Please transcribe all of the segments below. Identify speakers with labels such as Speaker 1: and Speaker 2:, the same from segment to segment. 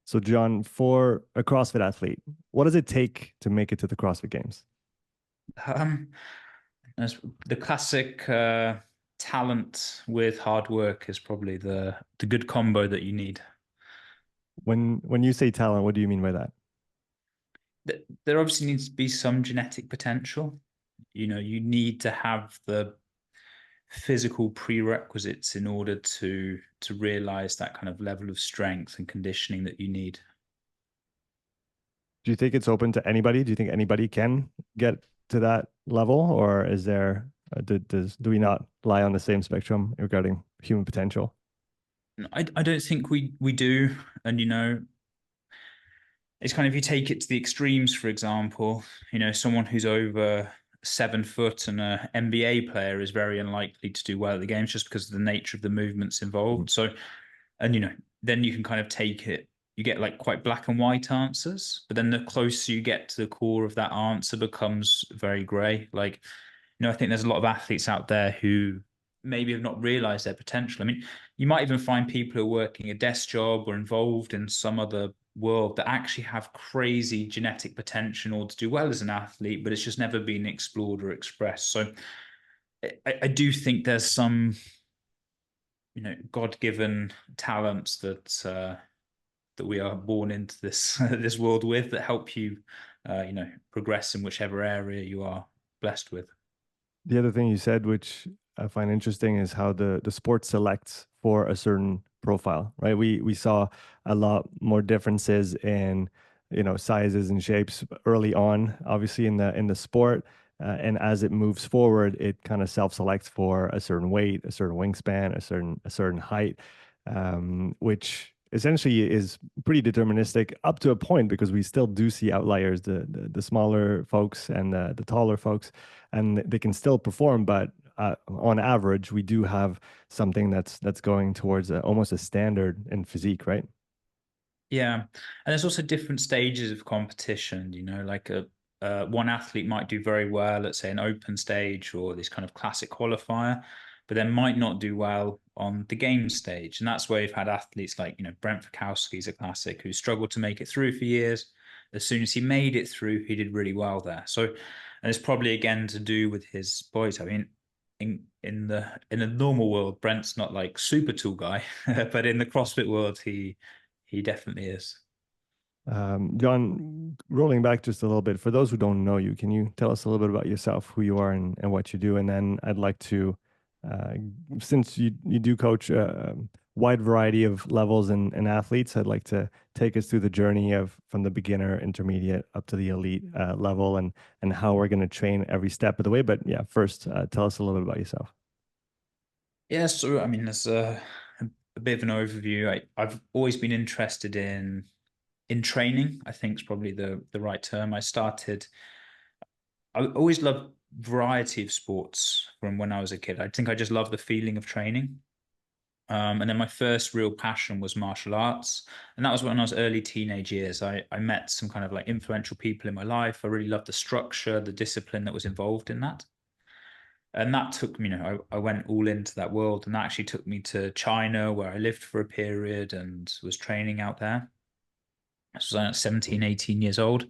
Speaker 1: So, John, for a CrossFit athlete, what does it take to make it to the CrossFit Games?
Speaker 2: Um, as the classic talent with hard work is probably the good combo that you need.
Speaker 1: When you say talent, what do you mean by that?
Speaker 2: There obviously needs to be some genetic potential. You need to have the physical prerequisites in order to realize that kind of level of strength and conditioning that you need.
Speaker 1: Do you think it's open to anybody? Do you think anybody can get to that level, or is there do we not lie on the same spectrum regarding human potential?
Speaker 2: I don't think we do, and it's kind of, you take it to the extremes, for example, someone who's over 7 foot and a NBA player is very unlikely to do well at the games just because of the nature of the movements
Speaker 1: Mhm.
Speaker 2: involved. So, and then you can kind of take it, you get like quite black and white answers, but then the closer you get to the core of that answer becomes very gray. Like, I think there's a lot of athletes out there who maybe have not realized their potential. I mean, you might even find people who are working a desk job or involved in some other world that actually have crazy genetic potential in order to do well as an athlete, but it's just never been explored or expressed. So I do think there's some, God-given talents that we are born into this this world with that help you, progress in whichever area you are blessed with.
Speaker 1: The other thing you said, which I find interesting, is how the sport selects for a certain profile, right? We saw a lot more differences in sizes and shapes early on, obviously in the sport, and as it moves forward, it kind of self-selects for a certain weight, a certain wingspan, a certain height, which essentially is pretty deterministic up to a point because we still do see outliers, the smaller folks and the taller folks, and they can still perform, but on average, we do have something that's going towards almost a standard in physique, right?
Speaker 2: Yeah, and there's also different stages of competition. Like one athlete might do very well at, say, an open stage or this kind of classic qualifier, but then might not do well on the game stage. And that's where you've had athletes like, Brent Fikowski's a classic who struggled to make it through for years. As soon as he made it through, he did really well there. So, and it's probably again to do with his body. I mean, in the normal world, Brent's not like super tall guy, but in the CrossFit world, he definitely is.
Speaker 1: John, rolling back just a little bit, for those who don't know you, can you tell us a little bit about yourself, who you are, and what you do? And then I'd like to, uh, since you do coach a wide variety of levels and athletes, I'd like to take us through the journey of from the beginner, intermediate, up to the elite level, and how we're going to train every step of the way. But yeah, first, tell us a little bit about yourself.
Speaker 2: Yeah, so I mean, there's a bit of an overview. I've always been interested in training. I think is probably the right term. I always loved variety of sports from when I was a kid. I think I just love the feeling of training. And then my first real passion was martial arts. And that was when I was early teenage years. I met some kind of like influential people in my life. I really loved the structure, the discipline that was involved in that. And that took me, I went all into that world, and that actually took me to China where I lived for a period and was training out there. So I was 17, 18 years old.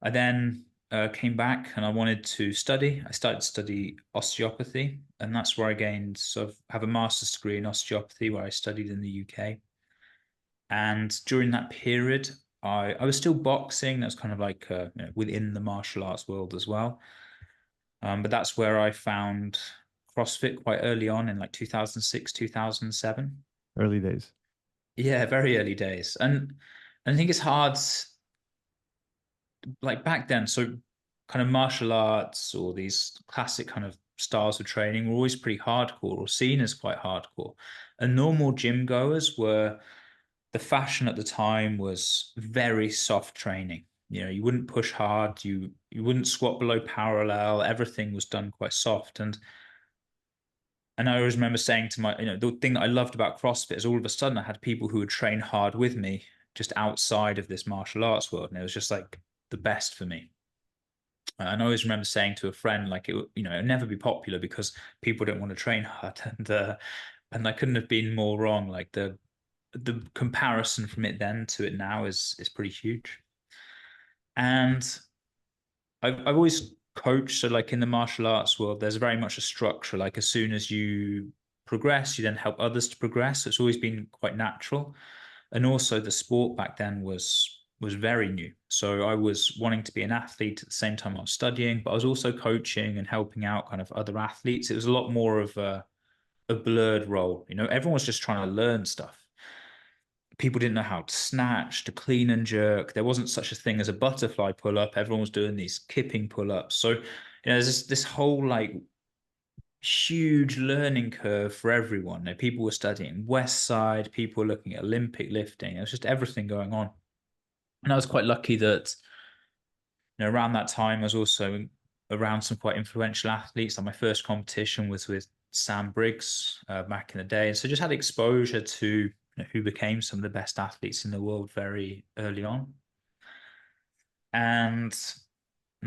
Speaker 2: I then came back and I wanted to study. I started to study osteopathy, and that's where I gained sort of have a master's degree in osteopathy where I studied in the UK. And during that period, I was still boxing. That's kind of like within the martial arts world as well. But that's where I found CrossFit quite early on in like 2006, 2007.
Speaker 1: Early days.
Speaker 2: Yeah, very early days. And I think it's hard, like back then. So, kind of martial arts or these classic kind of styles of training were always pretty hardcore or seen as quite hardcore. And normal gym goers were, the fashion at the time was very soft training. You wouldn't push hard, you wouldn't squat below parallel, everything was done quite soft. And I always remember saying to the thing that I loved about CrossFit is all of a sudden I had people who would train hard with me just outside of this martial arts world. And it was just like the best for me. And I always remember saying to a friend, like, it'd never be popular because people don't want to train hard. And I couldn't have been more wrong. Like the comparison from it then to it now is pretty huge. And I've always coached, so like in the martial arts world, there's very much a structure. Like as soon as you progress, you then help others to progress. So it's always been quite natural. And also the sport back then was very new. So I was wanting to be an athlete at the same time I was studying, but I was also coaching and helping out kind of other athletes. It was a lot more of a blurred role. You know, everyone was just trying to learn stuff. People didn't know how to snatch, to clean and jerk. There wasn't such a thing as a butterfly pull up. Everyone was doing these kipping pull ups. So, there's this whole like huge learning curve for everyone. You know, people were studying West Side, people were looking at Olympic lifting. It was just everything going on. And I was quite lucky that, around that time, I was also around some quite influential athletes. Like my first competition was with Sam Briggs back in the day. And so just had exposure to who became some of the best athletes in the world very early on. And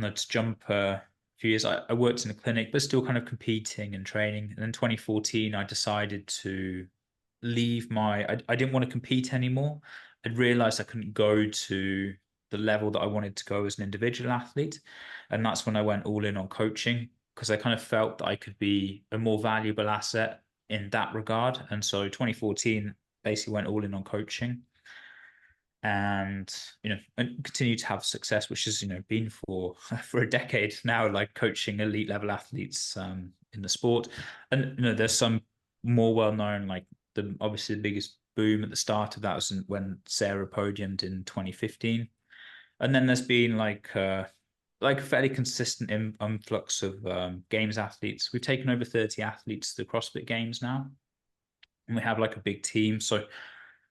Speaker 2: to jump a few years, I worked in a clinic, but still kind of competing and training. And in 2014, I decided to leave I didn't want to compete anymore. I'd realized I couldn't go to the level that I wanted to go as an individual athlete. And that's when I went all in on coaching because I kind of felt that I could be a more valuable asset in that regard. And so 2014 basically went all in on coaching and and continue to have success, which has been for for a decade now, like coaching elite level athletes in the sport. And there's some more well known, like obviously the biggest boom at the start of that was when Sarah podiumed in 2015, and then there's been like a fairly consistent influx of games athletes. We've taken over 30 athletes to the CrossFit Games now, and we have like a big team. So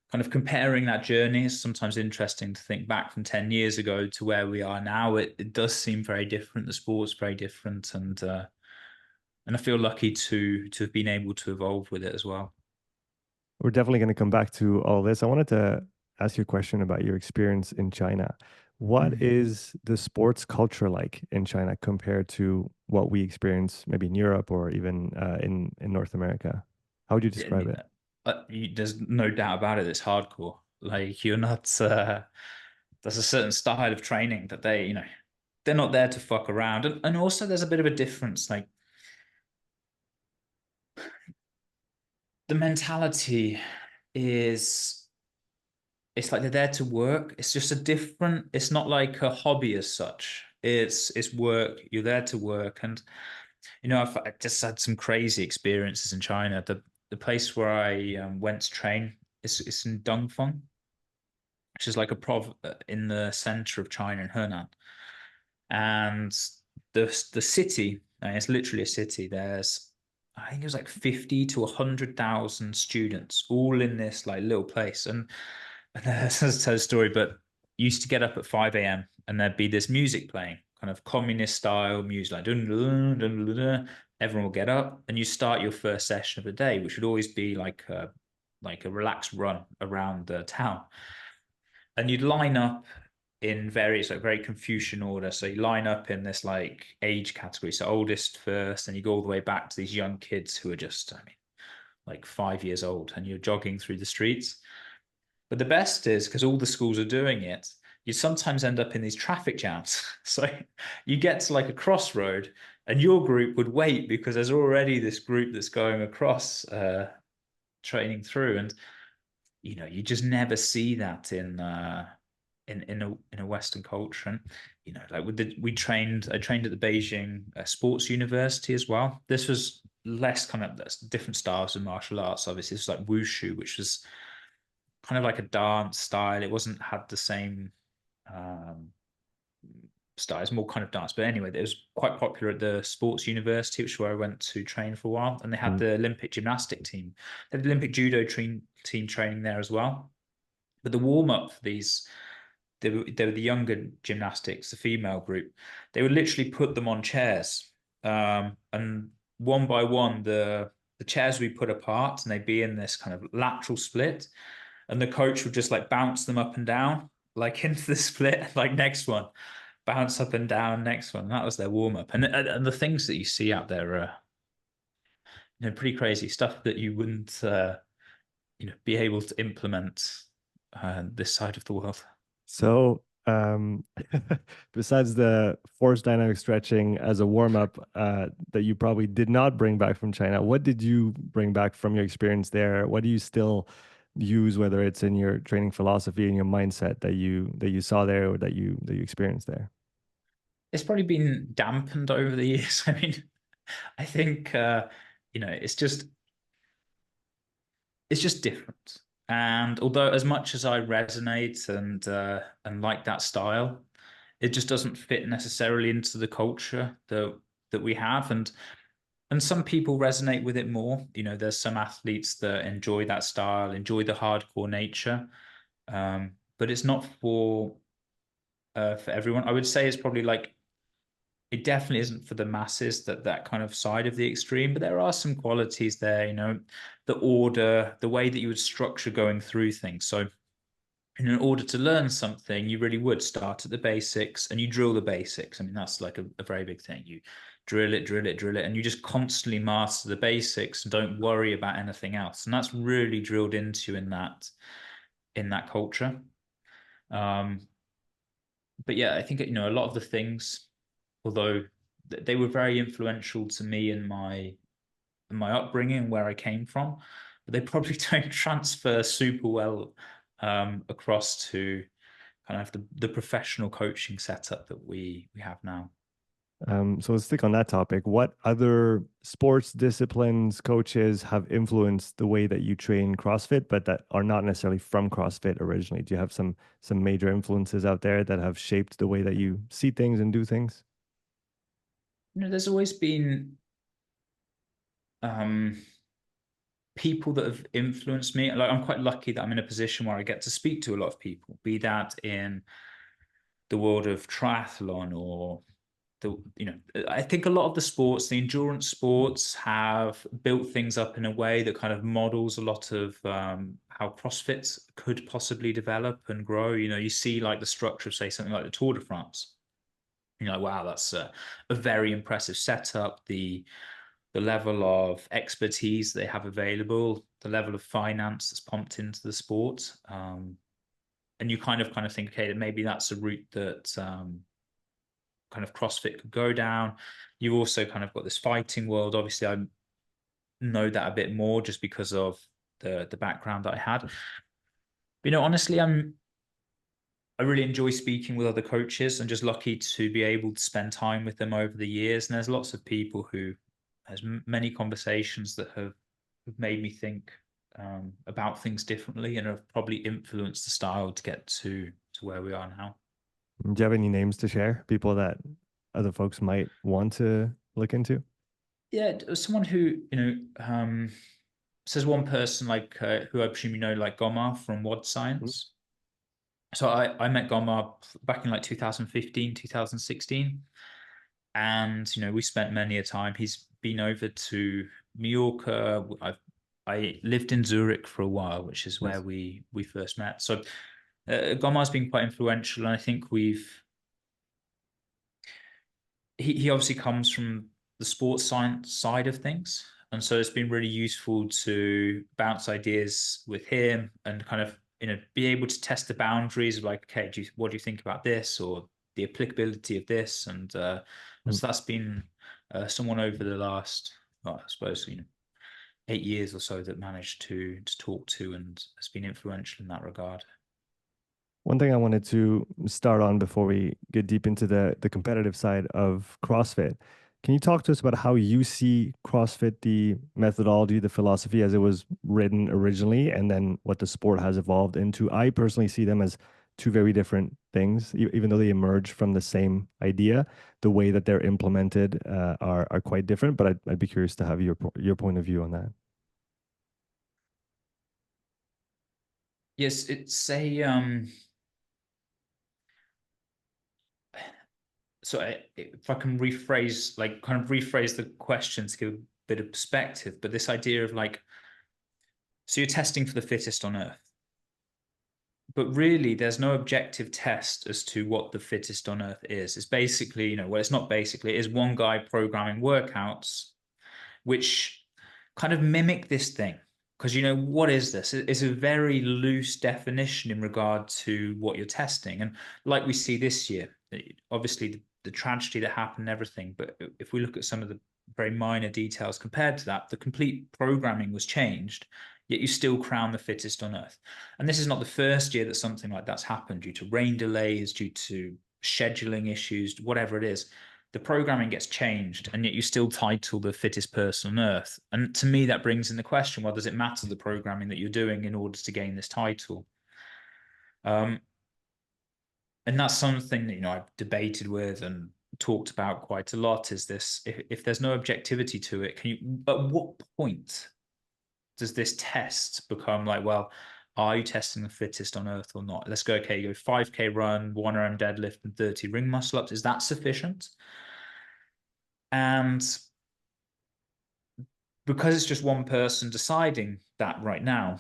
Speaker 2: kind of comparing that journey is sometimes interesting to think back from 10 years ago to where we are now. It does seem very different. The sport's very different. And I feel lucky to have been able to evolve with it as well.
Speaker 1: We're definitely going to come back to all this. I wanted to ask you a question about your experience in China. What
Speaker 2: Mm.
Speaker 1: is the sports culture like in China compared to what we experience maybe in Europe or even in North America? How would you describe it?
Speaker 2: There's no doubt about it. It's hardcore. Like you're not. There's a certain style of training that they're not there to fuck around, and also there's a bit of a difference. Like the mentality is it's like they're there to work. It's just a different, it's not like a hobby as such. It's work. You're there to work. And I just had some crazy experiences in China. The place where I went to train is in Dongfeng, which is like a prov in the center of China in Henan. And the city, and it's literally a city, there's I think it was like 50 to 100,000 students all in this like little place. And that's a tell a story, but used to get up at 5 a.m. and there'd be this music playing, kind of communist style music, like dun, dun, dun, dun, dun. Everyone will get up and you start your first session of the day, which would always be like a relaxed run around the town. And you'd line up in various like very Confucian order. So you line up in this like age category. So oldest first, and you go all the way back to these young kids who are just, I mean, like 5 years old, and you're jogging through the streets. But the best is because all the schools are doing it, you sometimes end up in these traffic jams. So you get to like a crossroad and your group would wait because there's already this group that's going across training through. And you just never see that in a Western culture. And like I trained at the Beijing Sports University as well. This was less kind of different styles of martial arts. Obviously, it's like wushu, which was kind of like a dance style. It wasn't had the same um, style. It's more kind of dance. But anyway, it was quite popular at the sports university, which is where I went to train for a while. And they had
Speaker 1: Mm.
Speaker 2: the Olympic gymnastic team. They had the Olympic judo team training there as well. But the warm up for these, they were the younger gymnastics, the female group. They would literally put them on chairs, and one by one, the chairs would be put apart, and they'd be in this kind of lateral split, and the coach would just like bounce them up and down, like into the split, like next one, bounce up and down, next one. That was their warm up, and the things that you see out there are pretty crazy stuff that you wouldn't. be able to implement this side of the world.
Speaker 1: So, besides the force dynamic stretching as a warm up that you probably did not bring back from China, what did you bring back from your experience there? What do you still use, whether it's in your training philosophy and your mindset that you saw there or that you experienced there?
Speaker 2: It's probably been dampened over the years. I mean, I think it's just different. And although as much as I resonate and like that style, it just doesn't fit necessarily into the culture that we have. And some people resonate with it more. There's some athletes that enjoy that style, enjoy the hardcore nature. But it's not for everyone. I would say it's probably like it definitely isn't for the masses, that kind of side of the extreme, but there are some qualities there, the order, the way that you would structure going through things. So in order to learn something, you really would start at the basics and you drill the basics. I mean, that's like a very big thing. You drill it, drill it, drill it, and you just constantly master the basics and don't worry about anything else. And that's really drilled into you in that culture. Um, but yeah, I think a lot of the things, although they were very influential to me in my upbringing, where I came from, but they probably don't transfer super well across to kind of the professional coaching setup that we have now.
Speaker 1: So let's stick on that topic. What other sports disciplines, coaches have influenced the way that you train CrossFit, but that are not necessarily from CrossFit originally? Do you have some major influences out there that have shaped the way that you see things and do things?
Speaker 2: There's always been um, people that have influenced me. Like I'm quite lucky that I'm in a position where I get to speak to a lot of people, be that in the world of triathlon or I think a lot of the sports, the endurance sports, have built things up in a way that kind of models a lot of how CrossFit could possibly develop and grow. You see like the structure of, say, something like the Tour de France. You're like, wow, that's a very impressive setup. The level of expertise they have available, the level of finance that's pumped into the sport, and you kind of think, okay, that maybe that's a route that kind of CrossFit could go down. You've also kind of got this fighting world. Obviously, I know that a bit more just because of the background that I had. But, honestly, I really enjoy speaking with other coaches. I'm just lucky to be able to spend time with them over the years. And there's lots of people who has many conversations that have made me think about things differently and have probably influenced the style to get to where we are now.
Speaker 1: Do you have any names to share? People that other folks might want to look into?
Speaker 2: Yeah, someone who says one person like who I presume like Gomar from Wad
Speaker 1: Mhm.
Speaker 2: Science. So I met Gomar back in like 2015, 2016, and we spent many a time. He's been over to Mallorca. I lived in Zurich for a while, which is where
Speaker 1: Nice.
Speaker 2: we first met. So Gomar's been quite influential, and I think he obviously comes from the sports science side of things. And so it's been really useful to bounce ideas with him and kind of, be able to test the boundaries of like, okay, what do you think about this or the applicability of this? And
Speaker 1: Mm.
Speaker 2: so that's been someone over the last, well, I suppose, 8 years or so that managed to talk to and has been influential in that regard.
Speaker 1: One thing I wanted to start on before we get deep into the competitive side of CrossFit. Can you talk to us about how you see CrossFit, the methodology, the philosophy as it was written originally, and then what the sport has evolved into? I personally see them as two very different things, even though they emerge from the same idea. The way that they're implemented are quite different, but I'd be curious to have your point of view on that.
Speaker 2: Yes, it's so if I can rephrase, like kind of rephrase the question to give a bit of perspective, but this idea of like, so you're testing for the fittest on earth, but really there's no objective test as to what the fittest on earth is. It's basically, well, it's not basically, it is one guy programming workouts which kind of mimic this thing. because what is this? It's a very loose definition in regard to what you're testing, and like we see this year, obviously the tragedy that happened and everything. But if we look at some of the very minor details compared to that, the complete programming was changed, yet you still crown the fittest on earth. And this is not the first year that something like that's happened due to rain delays, due to scheduling issues, whatever it is. The programming gets changed, and yet you still title the fittest person on earth. And to me, that brings in the question: well, does it matter the programming that you're doing in order to gain this title? Um, and that's something that I've debated with and talked about quite a lot. Is this, if there's no objectivity to it, can you? At what point does this test become like, well, are you testing the fittest on earth or not? Let's go. Okay, you go 5K run, 1 RM deadlift, and 30 ring muscle ups. Is that sufficient? And because it's just one person deciding that right now,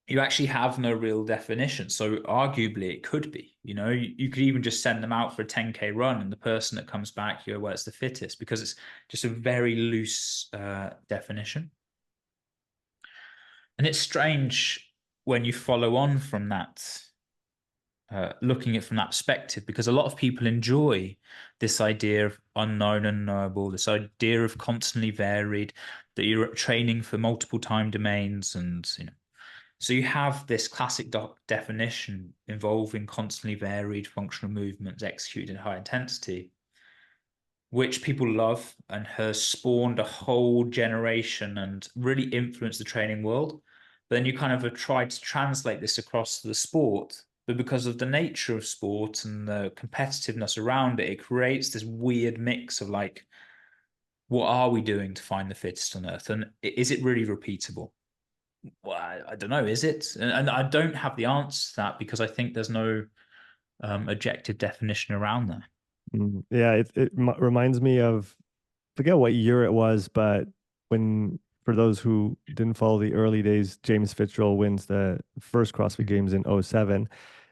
Speaker 2: you actually have no real definition. So arguably it could be, you could even just send them out for a 10K run, and the person that comes back, well, it's the fittest, because it's just a very loose definition. And it's strange when you follow on from that, looking at it from that perspective, because a lot of people enjoy this idea of unknown and knowable, this idea of constantly varied, that you're training for multiple time domains, and so you have this classic definition involving constantly varied functional movements executed in high intensity, which people love and has spawned a whole generation and really influenced the training world. But then you kind of have tried to translate this across the sport. But because of the nature of sport and the competitiveness around it, it creates this weird mix of like, what are we doing to find the fittest on earth? And is it really repeatable? Well, I don't know, is it? And I don't have the answer to that, because I think there's no objective definition around that.
Speaker 1: Yeah, it reminds me of, forget what year it was, but when, for those who didn't follow the early days, James Fitzgerald wins the first CrossFit
Speaker 2: Mhm.
Speaker 1: Games in '07,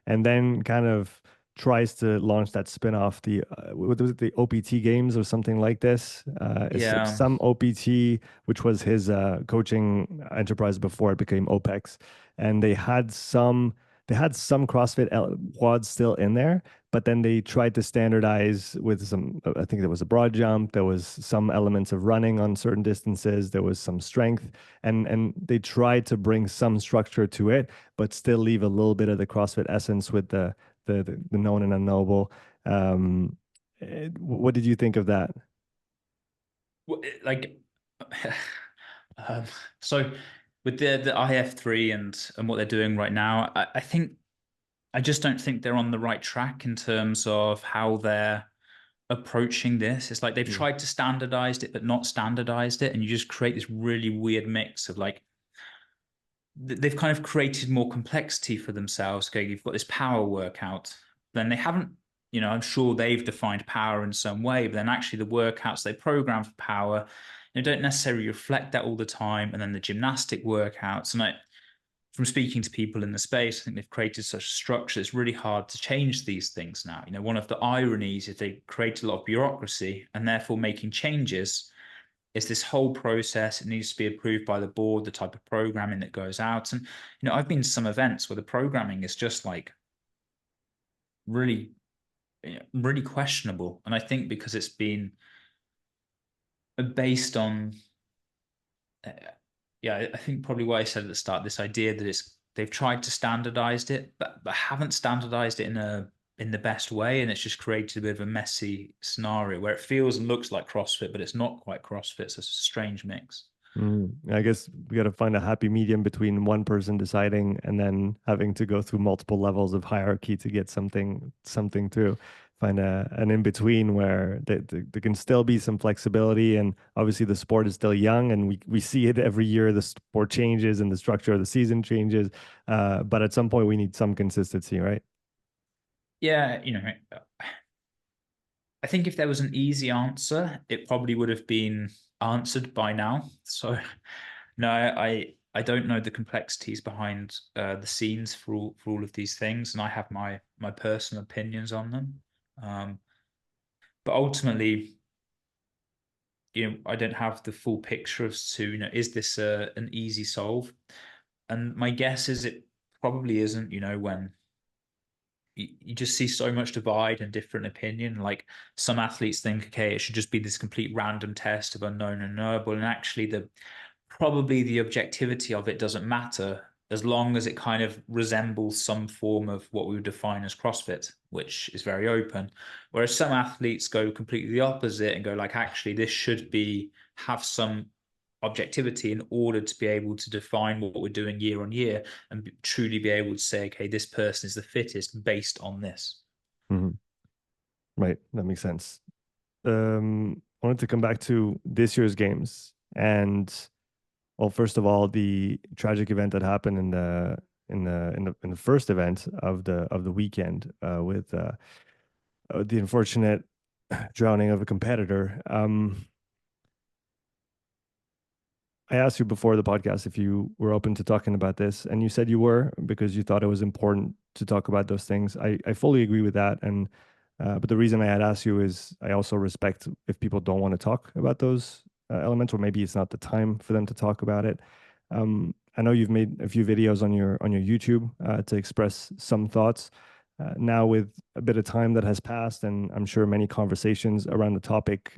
Speaker 1: and then kind of tries to launch that spin-off, the what was it, the OPT Games or something like this. It's like
Speaker 2: Yeah,
Speaker 1: some OPT, which was his coaching enterprise before it became OPEX, and they had some CrossFit quads still in there, but then they tried to standardize with some, I think there was a broad jump, there was some elements of running on certain distances, there was some strength, and they tried to bring some structure to it, but still leave a little bit of the CrossFit essence with the known and unknowable. What did you think of that?
Speaker 2: like um, so with the IF3 and what they're doing right now, I think I just don't think they're on the right track in terms of how they're approaching this. It's like they've
Speaker 1: Mm.
Speaker 2: tried to standardize it, but not standardized it, and you just create this really weird mix of like, they've kind of created more complexity for themselves. Okay, you've got this power workout, then they haven't, I'm sure they've defined power in some way, but then actually the workouts they program for power, don't necessarily reflect that all the time. And then the gymnastic workouts, and from speaking to people in the space, I think they've created such a structure. It's really hard to change these things now. One of the ironies is they create a lot of bureaucracy, and therefore making changes is this whole process. It needs to be approved by the board, the type of programming that goes out. And, I've been to some events where the programming is just like really, really questionable. And I think because it's been based on, uh, yeah, I think probably what I said at the start, this idea that they've tried to standardize it, but haven't standardized it in the best way, and it's just created a bit of a messy scenario where it feels and looks like CrossFit, but it's not quite CrossFit. So it's a strange mix.
Speaker 1: I guess we got to find a happy medium between one person deciding and then having to go through multiple levels of hierarchy to get something through. Find an in between where there can still be some flexibility, and obviously the sport is still young, and we see it every year. The sport changes and the structure of the season changes, but at some point we need some consistency, right?
Speaker 2: Yeah, I think if there was an easy answer, it probably would have been answered by now. So no, I don't know the complexities behind the scenes for all of these things, and I have my personal opinions on them. Um, but ultimately, I don't have the full picture as to, is this an easy solve? And my guess is it probably isn't, when you just see so much divide and different opinion. Like some athletes think, okay, it should just be this complete random test of unknown and knowable. And actually probably the objectivity of it doesn't matter as long as it kind of resembles some form of what we would define as CrossFit, which is very open. Whereas some athletes go completely the opposite and go like, actually, this should have some objectivity in order to be able to define what we're doing year on year and truly be able to say, okay, this person is the fittest based on this.
Speaker 1: Mhm. Right, that makes sense. I wanted to come back to this year's games, and well, first of all, the tragic event that happened in the first event of the weekend with the unfortunate drowning of a competitor. I asked you before the podcast if you were open to talking about this, and you said you were because you thought it was important to talk about those things. I fully agree with that, and but the reason I had asked you is I also respect if people don't want to talk about those elements, or maybe it's not the time for them to talk about it. I know you've made a few videos on your YouTube to express some thoughts. Now, with a bit of time that has passed, and I'm sure many conversations around the topic,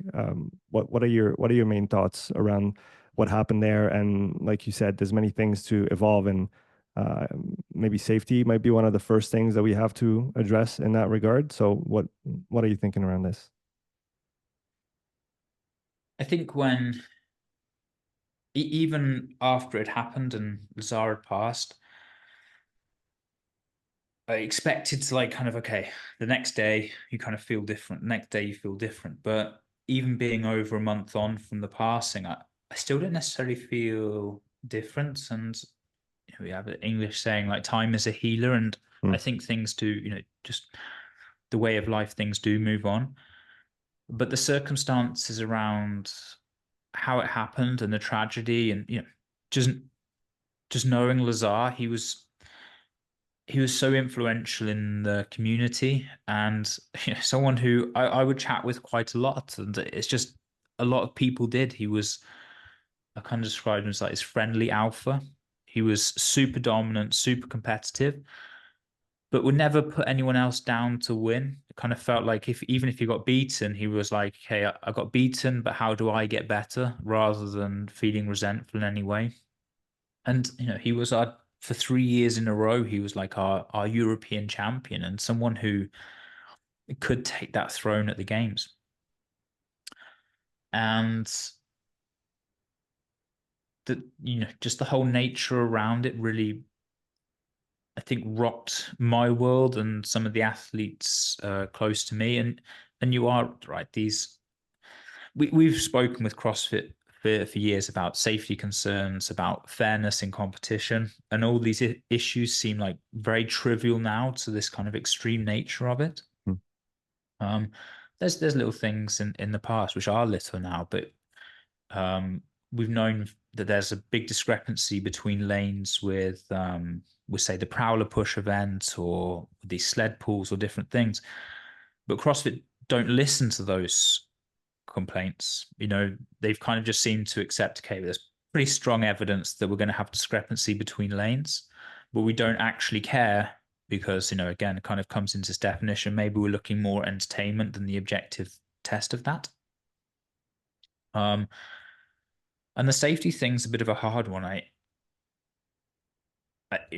Speaker 1: what are your main thoughts around what happened there? And like you said, there's many things to evolve, and uh, maybe safety might be one of the first things that we have to address in that regard. So, what are you thinking around this?
Speaker 2: I think even after it happened and Lazar had passed, I expected to like kind of, okay, the next day you kind of feel different. The next day you feel different. But even being over a month on from the passing, I still didn't necessarily feel different. And we have an English saying like time is a healer. And
Speaker 1: Mm,
Speaker 2: I think things do, just the way of life, things do move on. But the circumstances around how it happened and the tragedy and just just knowing Lazar, he was so influential in the community and someone who I would chat with quite a lot. And it's just a lot of people did. I kind of described him as like his friendly alpha. He was super dominant, super competitive, but would never put anyone else down to win. It kind of felt like even if he got beaten, he was like, hey, I got beaten, but how do I get better? Rather than feeling resentful in any way. And he was our for 3 years in a row, he was like our European champion and someone who could take that throne at the games. And just the whole nature around it really, I think, rocked my world and some of the athletes close to me. And you are right, we've spoken with CrossFit for years about safety concerns, about fairness in competition, and all these issues seem like very trivial now to this kind of extreme nature of it.
Speaker 1: mm,
Speaker 2: Um, there's little things in the past which are little now, but um, we've known that there's a big discrepancy between lanes with say the prowler push event or these sled pulls or different things. But CrossFit don't listen to those complaints. They've kind of just seemed to accept, okay, there's pretty strong evidence that we're going to have discrepancy between lanes, but we don't actually care because, again, it kind of comes into this definition. Maybe we're looking more entertainment than the objective test of that. Um, and the safety thing's a bit of a hard one.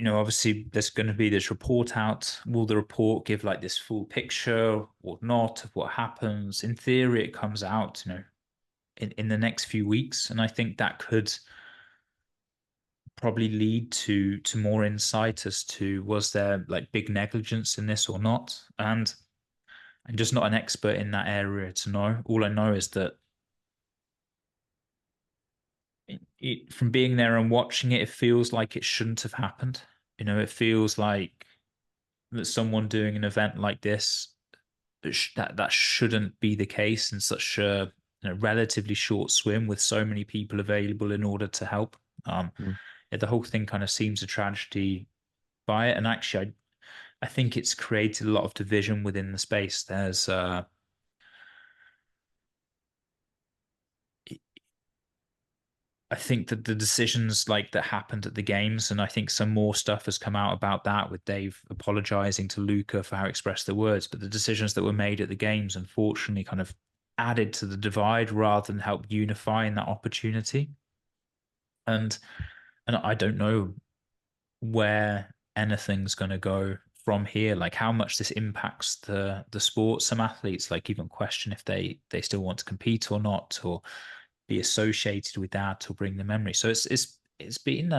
Speaker 2: Obviously there's going to be this report out. Will the report give like this full picture or not of what happens? In theory, it comes out, in the next few weeks, and I think that could probably lead to more insight as to was there like big negligence in this or not. And I'm just not an expert in that area to know. All I know is that from being there and watching it, it feels like it shouldn't have happened. It feels like that someone doing an event like this that shouldn't be the case in such a relatively short swim with so many people available in order to help.
Speaker 1: mm.
Speaker 2: The whole thing kind of seems a tragedy by it, and actually, I think it's created a lot of division within the space. I think that the decisions like that happened at the games, and I think some more stuff has come out about that with Dave apologizing to Luca for how he expressed the words, but the decisions that were made at the games unfortunately kind of added to the divide rather than help unify in that opportunity. And I don't know where anything's going to go from here, like how much this impacts the sport. Some athletes like even question if they still want to compete or not, or be associated with that or bring the memory. So it's been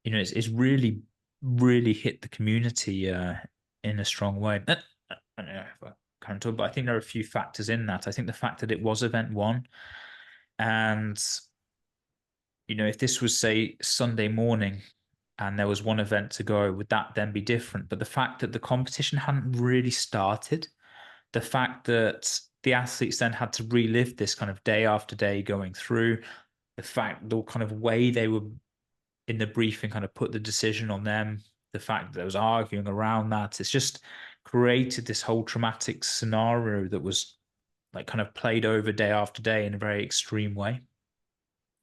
Speaker 2: it's really hit the community in a strong way. I don't know if I can talk, but I think there are a few factors in that. I think the fact that it was event one, and if this was say Sunday morning and there was one event to go, would that then be different? But the fact that the competition hadn't really started, the fact that the athletes then had to relive this kind of day after day going through, the fact the kind of way they were in the briefing kind of put the decision on them, the fact that there was arguing around that, it's just created this whole traumatic scenario that was like kind of played over day after day in a very extreme way.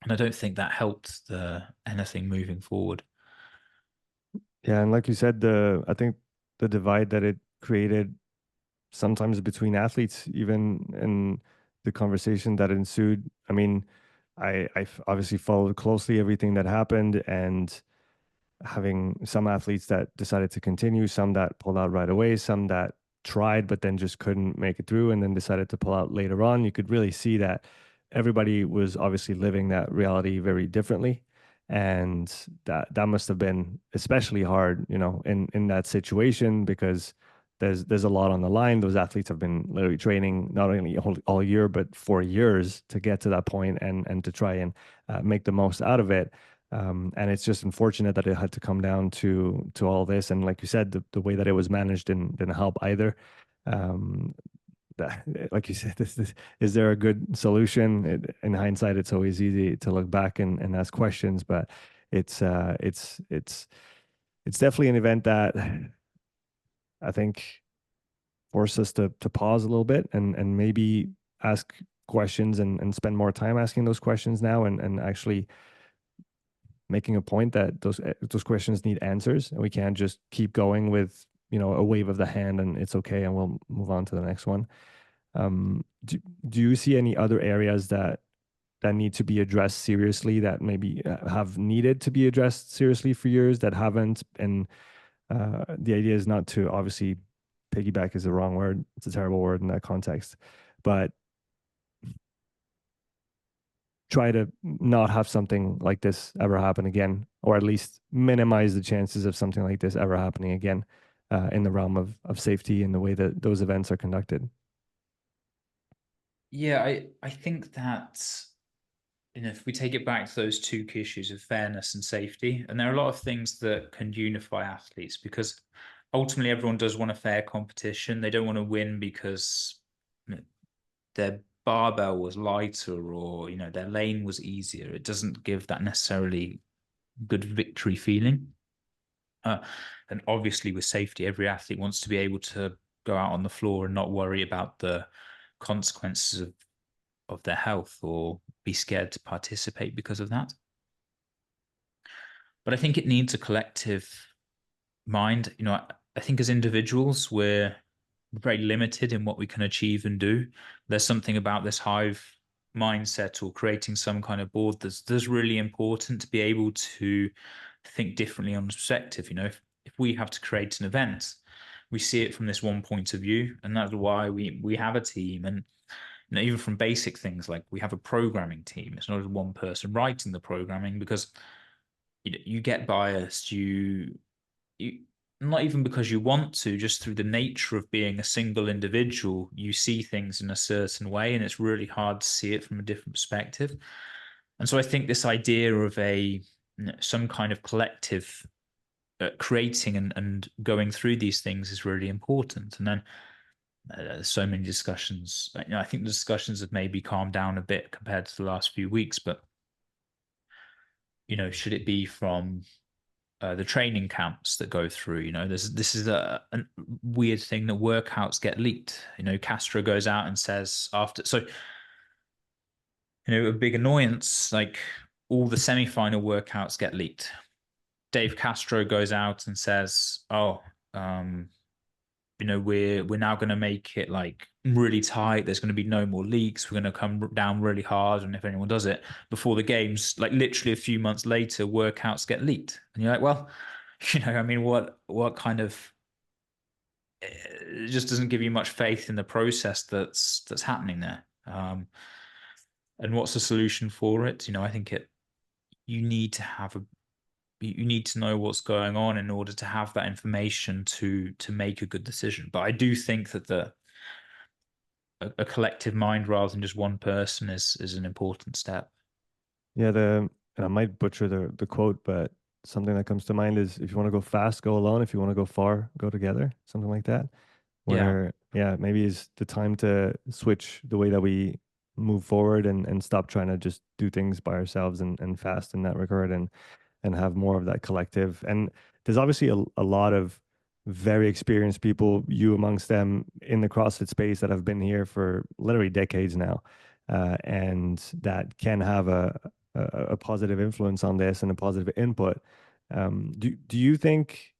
Speaker 2: And I don't think that helped the anything moving forward.
Speaker 1: Yeah, and like you said, the I think the divide that it created sometimes between athletes, even in the conversation that ensued. I mean, I obviously followed closely everything that happened, and having some athletes that decided to continue, some that pulled out right away, some that tried but then just couldn't make it through and then decided to pull out later on. You could really see that everybody was obviously living that reality very differently. And that must have been especially hard, in that situation, because there's a lot on the line. Those athletes have been literally training not only all year but for years to get to that point and to try and make the most out of it. And it's just unfortunate that it had to come down to all this. And like you said, the way that it was managed didn't help either. Um, that, like you said, is there a good solution? In hindsight, it's always easy to look back and ask questions, but it's definitely an event that I think forced us to pause a little bit and maybe ask questions and spend more time asking those questions now and actually making a point that those questions need answers, and we can't just keep going with a wave of the hand and it's okay and we'll move on to the next one. Do you see any other areas that need to be addressed seriously, that maybe have needed to be addressed seriously for years that haven't? And the idea is not to, obviously, piggyback is the wrong word, it's a terrible word in that context, but try to not have something like this ever happen again, or at least minimize the chances of something like this ever happening again, in the realm of safety and the way that those events are conducted.
Speaker 2: Yeah, I think that if we take it back to those two key issues of fairness and safety, and there are a lot of things that can unify athletes because ultimately everyone does want a fair competition. They don't want to win because their barbell was lighter or their lane was easier. It doesn't give that necessarily good victory feeling. Uh, and obviously, with safety, every athlete wants to be able to go out on the floor and not worry about the consequences of their health or be scared to participate because of that. But I think it needs a collective mind. I think as individuals, we're very limited in what we can achieve and do. There's something about this hive mindset or creating some kind of board that's really important to be able to think differently on perspective. If we have to create an event, we see it from this one point of view, and that's why we have a team. And even from basic things like we have a programming team. It's not just one person writing the programming because you get biased. You not even because you want to, just through the nature of being a single individual, you see things in a certain way, and it's really hard to see it from a different perspective. And so I think this idea of some kind of collective creating and going through these things is really important. And then so many discussions. I think the discussions have maybe calmed down a bit compared to the last few weeks, but should it be from the training camps that go through? This is a weird thing that workouts get leaked. Castro goes out and says after. So A big annoyance, like all the semi-final workouts get leaked. Dave Castro goes out and says, "Oh, um, we're now going to make it like really tight. There's going to be no more leaks. We're going to come down really hard, and if anyone does it before the games, like literally a few months later, workouts get leaked, and you're like, well, I mean, what kind of it just doesn't give you much faith in the process that's happening there. And what's the solution for it? I think you need to have a you need to know what's going on in order to have that information to make a good decision. But I do think that a collective mind rather than just one person is an important step.
Speaker 1: Yeah, and I might butcher the quote, but something that comes to mind is if you want to go fast, go alone. If you want to go far, go together. Something like that.
Speaker 2: Yeah.
Speaker 1: Where yeah, maybe it's the time to switch the way that we move forward and stop trying to just do things by ourselves and fast in that regard and have more of that collective. And there's obviously a lot of very experienced people, you amongst them, in the CrossFit space that have been here for literally decades now, and that can have a positive influence on this and a positive input. Do you think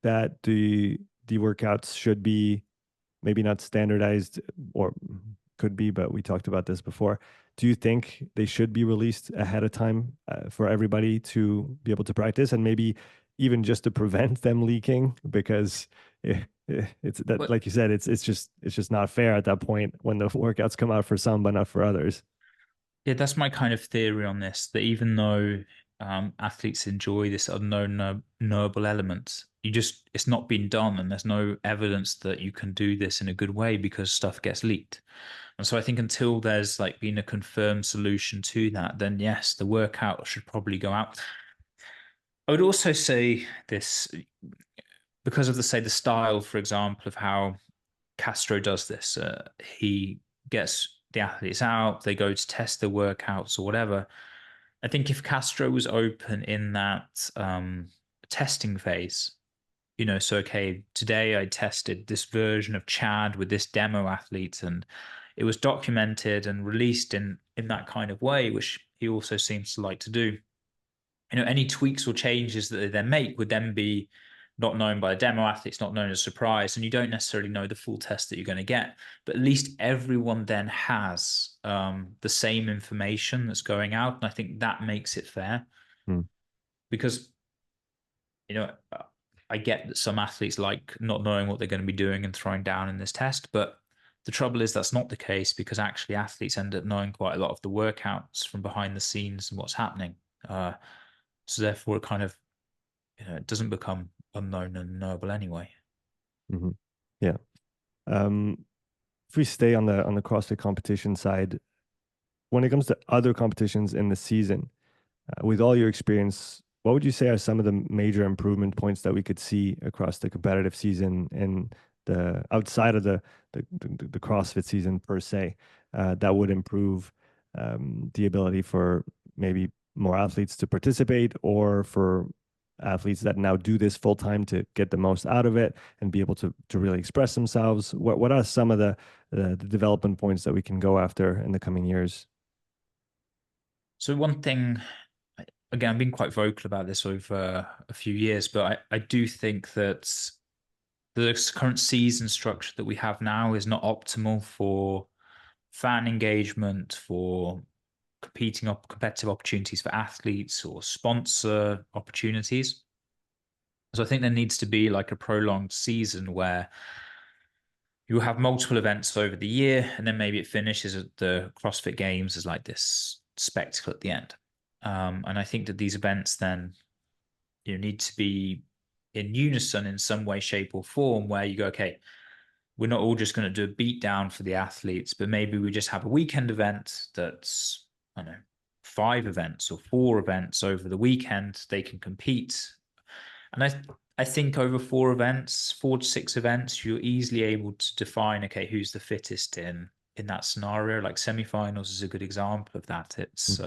Speaker 1: that the workouts should be maybe not standardized or could be, but we talked about this before. Do you think they should be released ahead of time for everybody to be able to practice and maybe even just to prevent them leaking? Because it's that,
Speaker 2: But
Speaker 1: like you said, it's just not fair at that point when the workouts come out for some but not for others.
Speaker 2: yeah, that's my kind of theory on this, that even though athletes enjoy this unknown knowable element, it's not been done, and there's no evidence that you can do this in a good way because stuff gets leaked. And so I think until there's like been a confirmed solution to that, then yes, the workout should probably go out. I would also say this because of the style, for example, of how Castro does this. He gets the athletes out, they go to test the workouts or whatever. I think if Castro was open in that testing phase, so okay, today I tested this version of Chad with this demo athlete, and it was documented and released in that kind of way, which he also seems to like to do. Any tweaks or changes that they then make would then be not known by the demo athletes, not known as a surprise, and you don't necessarily know the full test that you're going to get. But at least everyone then has the same information that's going out, and I think that makes it fair
Speaker 1: Hmm.
Speaker 2: because you know I get that some athletes like not knowing what they're going to be doing and throwing down in this test, but the trouble is that's not the case because actually athletes end up knowing quite a lot of the workouts from behind the scenes and what's happening. So therefore, it kind of it doesn't become unknown and knowable anyway.
Speaker 1: Hmm. Yeah. Um, if we stay on the CrossFit competition side, when it comes to other competitions in the season, with all your experience, what would you say are some of the major improvement points that we could see across the competitive season and the outside of the CrossFit season per se, that would improve the ability for maybe more athletes to participate or for athletes that now do this full time to get the most out of it and be able to really express themselves? What are some of the development points that we can go after in the coming years?
Speaker 2: So one thing, again, I've been quite vocal about this over a few years, but I do think that the current season structure that we have now is not optimal for fan engagement, for competitive opportunities for athletes or sponsor opportunities. So I think there needs to be like a prolonged season where you have multiple events over the year, and then maybe it finishes at the CrossFit Games as like this spectacle at the end. And I think that these events then need to be in unison in some way, shape, or form, where you go, okay, we're not all just going to do a beat down for the athletes, but maybe we just have a weekend event that's, I don't know, 5 events or 4 events over the weekend. They can compete, and I think over 4 events, 4 to 6 events, you're easily able to define, okay, who's the fittest in that scenario. Like semifinals is a good example of that. It's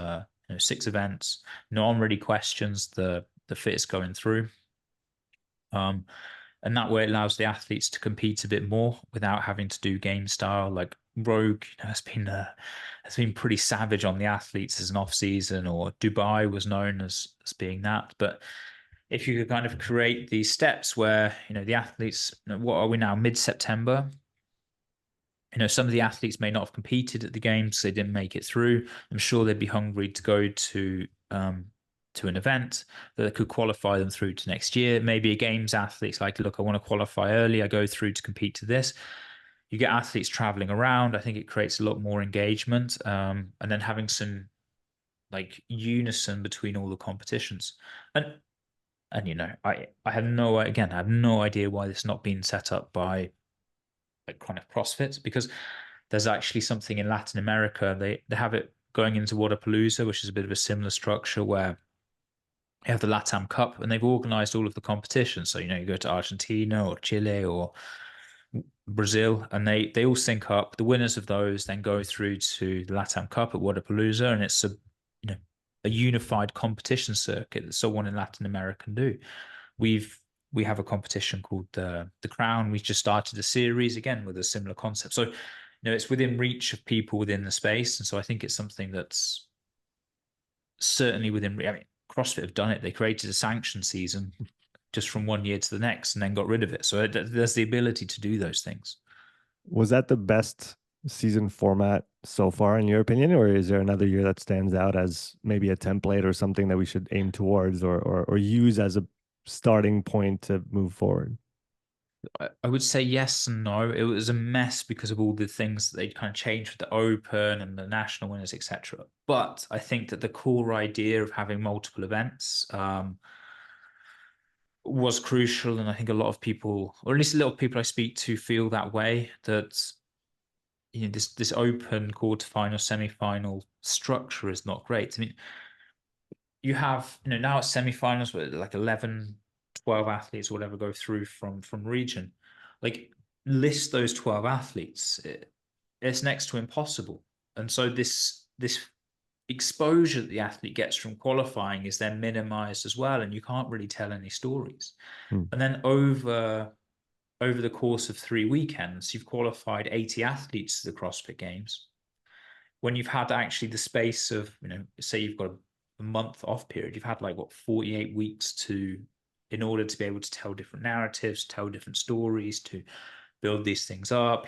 Speaker 2: 6 events. No one really questions the fittest going through. Um, And that way it allows the athletes to compete a bit more without having to do game style. Like Rogue, has been pretty savage on the athletes as an off season, or Dubai was known as being that. But if you could kind of create these steps where, the athletes, what are we now, mid-September? Some of the athletes may not have competed at the games, they didn't make it through. I'm sure they'd be hungry to go to an event that could qualify them through to next year. Maybe a games athlete's like, look, I want to qualify early. I go through to compete to this. You get athletes traveling around. I think it creates a lot more engagement, and then having some like unison between all the competitions. And I have no idea why this has not been set up by like kind of CrossFit, because there's actually something in Latin America. They have it going into Wadapalooza, which is a bit of a similar structure where you have the LATAM Cup and they've organized all of the competitions. So, you go to Argentina or Chile or Brazil, and they all sync up. The winners of those then go through to the LATAM Cup at Wadapalooza, and it's you know a unified competition circuit that someone in Latin America can do. We have a competition called the Crown. We just started a series again with a similar concept. So, it's within reach of people within the space, and so I think it's something that's certainly within. I mean, CrossFit have done it. They created a sanction season just from one year to the next, and then got rid of it. So there's the ability to do those things.
Speaker 1: Was that the best season format so far, in your opinion, or is there another year that stands out as maybe a template or something that we should aim towards, or use as a starting point to move forward?
Speaker 2: I would say yes and no. It was a mess because of all the things that they kind of changed with the Open and the national winners, etc. But I think that the core idea of having multiple events was crucial, and I think a lot of people, or at least a lot of people I speak to, feel that way. That this open quarterfinal, semi-final structure is not great. I mean, you have now at semi-finals where like 11, 12 athletes or whatever go through from region. Like, list those 12 athletes, it's next to impossible. And so this exposure that the athlete gets from qualifying is then minimized as well, and you can't really tell any stories.
Speaker 1: Hmm.
Speaker 2: And then over the course of 3 weekends, you've qualified 80 athletes to the CrossFit Games. When you've had actually the space of, say you've got a month off period, you've had like what, 48 weeks in order to be able to tell different narratives, tell different stories, to build these things up.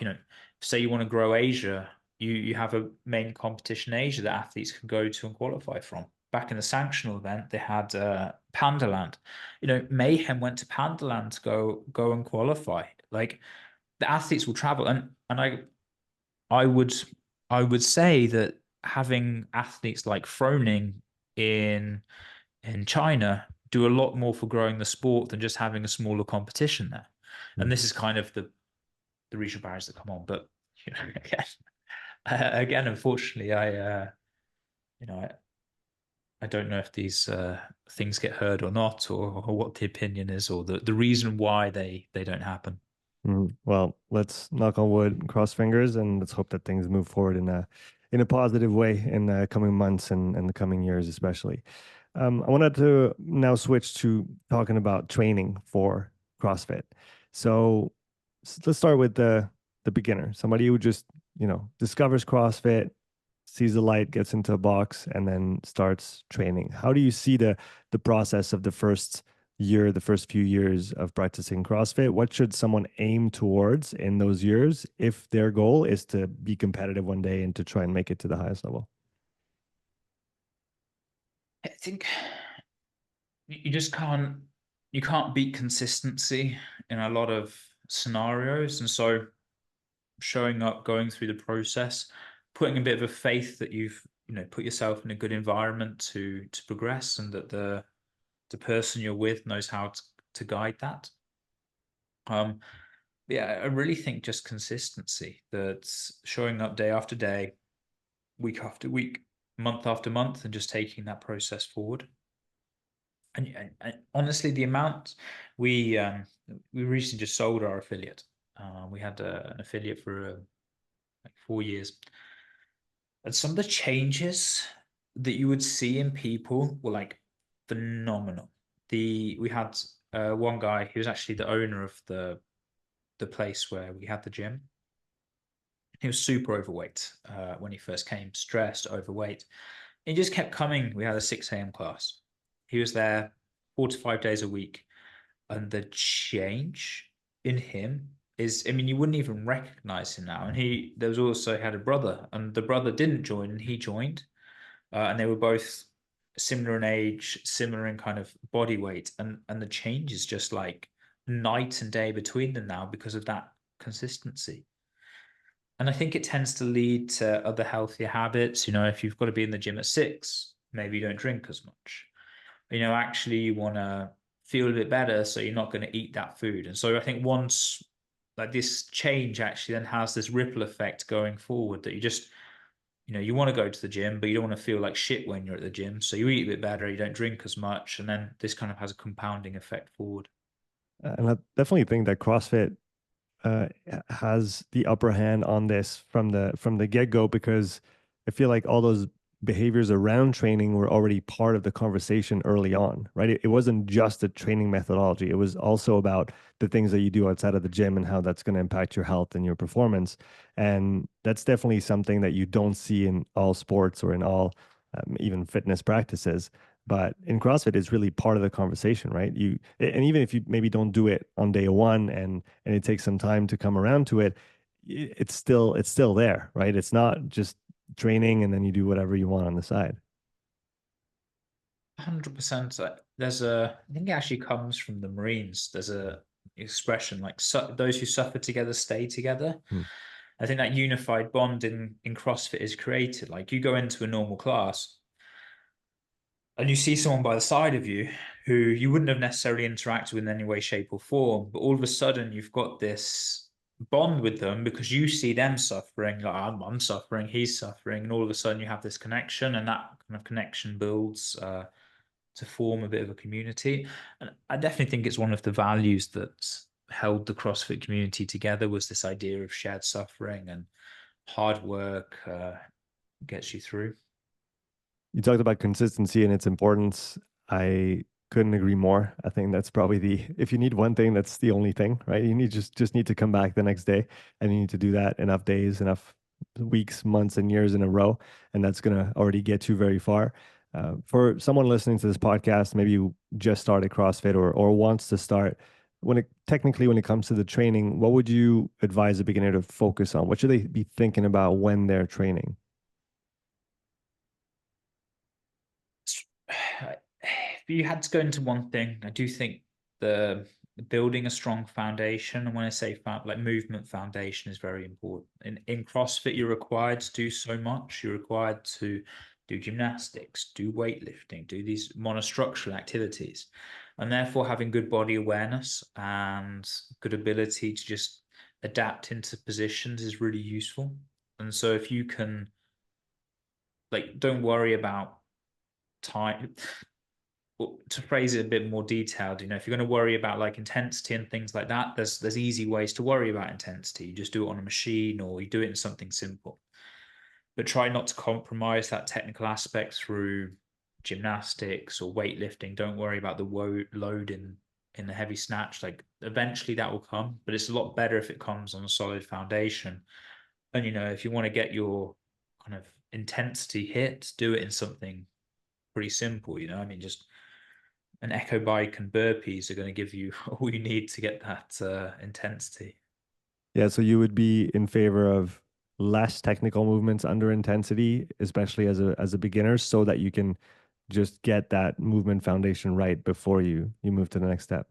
Speaker 2: Say you want to grow Asia, you have a main competition in Asia that athletes can go to and qualify from. Back in the sanctional event, they had Pandaland. Mayhem went to Pandaland to go and qualify. Like, the athletes will travel, and I would I would say that having athletes like Froning in China do a lot more for growing the sport than just having a smaller competition there. And
Speaker 1: Hmm.
Speaker 2: this is kind of the regional barriers that come on. But again, unfortunately, you know, I, I don't know if these things get heard or not, or what the opinion is, or the reason why they don't happen.
Speaker 1: Well, let's knock on wood, and cross fingers, and let's hope that things move forward in a positive way in the coming months and the coming years, especially. I wanted to now switch to talking about training for CrossFit. So let's start with the beginner, somebody who just discovers CrossFit, sees the light, gets into a box, and then starts training. How do you see the process of the first year, the first few years of practicing CrossFit? What should someone aim towards in those years if their goal is to be competitive one day and to try and make it to the highest level?
Speaker 2: I think you just can't beat consistency in a lot of scenarios. And so showing up, going through the process, putting a bit of a faith that you've put yourself in a good environment to progress, and that the person you're with knows how to guide that. um yeah, I really think just consistency, that's showing up day after day, week after week, month after month, and just taking that process forward. And honestly, the amount we we recently just sold our affiliate. We had an affiliate for like 4 years, and some of the changes that you would see in people were like phenomenal. We had one guy, he was actually the owner of the place where we had the gym. He was super overweight when he first came, stressed, overweight. He just kept coming. We had a 6 a.m. class. He was there 4 to 5 days a week. And the change in him is, I mean, you wouldn't even recognize him now. And there was also, he had a brother, and the brother didn't join, and he joined. And they were both similar in age, similar in kind of body weight. And the change is just like night and day between them now because of that consistency. And I think it tends to lead to other healthier habits. If you've got to be in the gym at 6, maybe you don't drink as much. Actually you want to feel a bit better, so you're not going to eat that food. And so I think once like this change actually then has this ripple effect going forward, that you want to go to the gym, but you don't want to feel like shit when you're at the gym. So you eat a bit better, you don't drink as much, and then this kind of has a compounding effect forward.
Speaker 1: And I definitely think that CrossFit has the upper hand on this from the get go, because I feel like all those behaviors around training were already part of the conversation early on, right? It wasn't just a training methodology. It was also about the things that you do outside of the gym and how that's going to impact your health and your performance. And that's definitely something that you don't see in all sports or in all even fitness practices. But in CrossFit, it's really part of the conversation, right? And even if you maybe don't do it on day one, and it takes some time to come around to it, it's still there, right? It's not just training and then you do whatever you want on the side.
Speaker 2: 100%. I think it actually comes from the Marines. There's a expression like, those who suffer together stay together.
Speaker 1: Hmm.
Speaker 2: I think that unified bond in CrossFit is created. Like, you go into a normal class and you see someone by the side of you who you wouldn't have necessarily interacted with in any way, shape, or form, but all of a sudden you've got this bond with them because you see them suffering. Like, I'm suffering, he's suffering, and all of a sudden you have this connection, and that kind of connection builds to form a bit of a community. And I definitely think it's one of the values that held the CrossFit community together, was this idea of shared suffering, and hard work gets you through.
Speaker 1: You talked about consistency and its importance. I couldn't agree more. I think that's probably if you need one thing, that's the only thing, right? You need just need to come back the next day, and you need to do that enough days, enough weeks, months, and years in a row, and that's gonna already get you very far. For someone listening to this podcast, maybe you just started CrossFit or wants to start, when it comes to the training, what would you advise a beginner to focus on? What should they be thinking about when they're training?
Speaker 2: If you had to go into one thing, I do think the building a strong foundation, and when I say like movement foundation, is very important. In CrossFit, you're required to do so much. You're required to do gymnastics, do weightlifting, do these monostructural activities, and therefore having good body awareness and good ability to just adapt into positions is really useful. And so if you can, like, don't worry about time. Well, to phrase it a bit more detailed, if you're going to worry about like intensity and things like that, there's easy ways to worry about intensity. You just do it on a machine, or you do it in something simple. But try not to compromise that technical aspect through gymnastics or weightlifting. Don't worry about the load in the heavy snatch. Like, eventually that will come, but it's a lot better if it comes on a solid foundation. And if you want to get your kind of intensity hit, do it in something pretty simple. I mean, just an echo bike and burpees are going to give you all you need to get that intensity.
Speaker 1: Yeah, so you would be in favor of less technical movements under intensity, especially as a beginner, so that you can just get that movement foundation right before you move to the next step.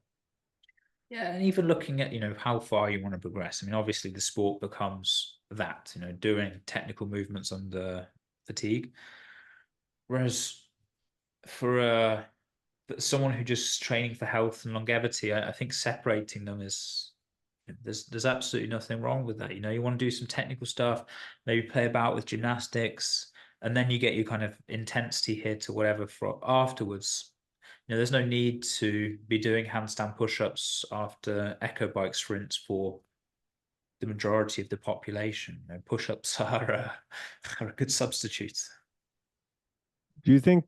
Speaker 2: Yeah, and even looking at how far you want to progress. I mean, obviously the sport becomes that, doing technical movements under fatigue. Whereas for someone who just training for health and longevity, I think separating them is, there's absolutely nothing wrong with that. You want to do some technical stuff, maybe play about with gymnastics, and then you get your kind of intensity hit or whatever for afterwards. There's no need to be doing handstand push-ups after echo bike sprints for the majority of the population. Push-ups are a good substitute.
Speaker 1: Do you think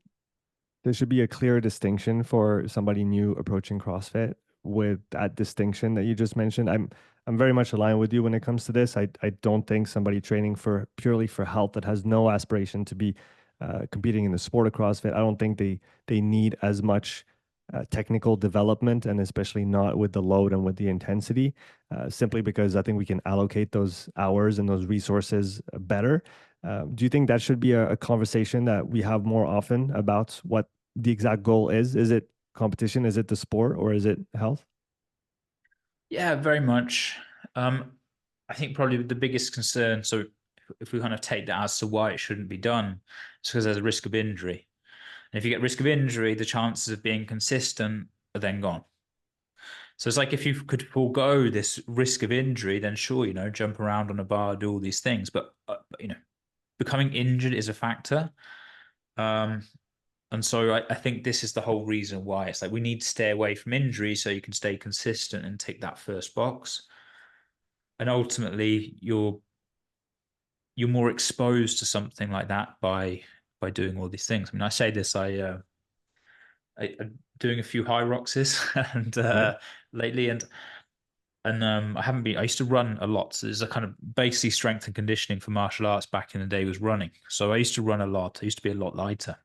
Speaker 1: there should be a clear distinction for somebody new approaching CrossFit with that distinction that you just mentioned. I'm very much aligned with you when it comes to this. I don't think somebody training for purely for health that has no aspiration to be competing in the sport of CrossFit. I don't think they need as much technical development, and especially not with the load and with the intensity, simply because I think we can allocate those hours and those resources better. Do you think that should be a conversation that we have more often about what the exact goal is? Is it competition? Is it the sport, or is it health?
Speaker 2: Yeah, very much. Um, I think probably the biggest concern, so if we kind of take that as to why it shouldn't be done, it's because there's a risk of injury. And if you get risk of injury, the chances of being consistent are then gone. So it's like if you could forego this risk of injury, then sure, jump around on a bar, do all these things. But becoming injured is a factor. Um, and so I think this is the whole reason why it's like we need to stay away from injury so you can stay consistent and tick that first box. And ultimately, you're more exposed to something like that by doing all these things. I mean, I say this, I'm doing a few high roxes and
Speaker 1: Right.
Speaker 2: lately, and I haven't been. I used to run a lot. So there's a kind of basically strength and conditioning for martial arts back in the day was running. So I used to run a lot. I used to be a lot lighter,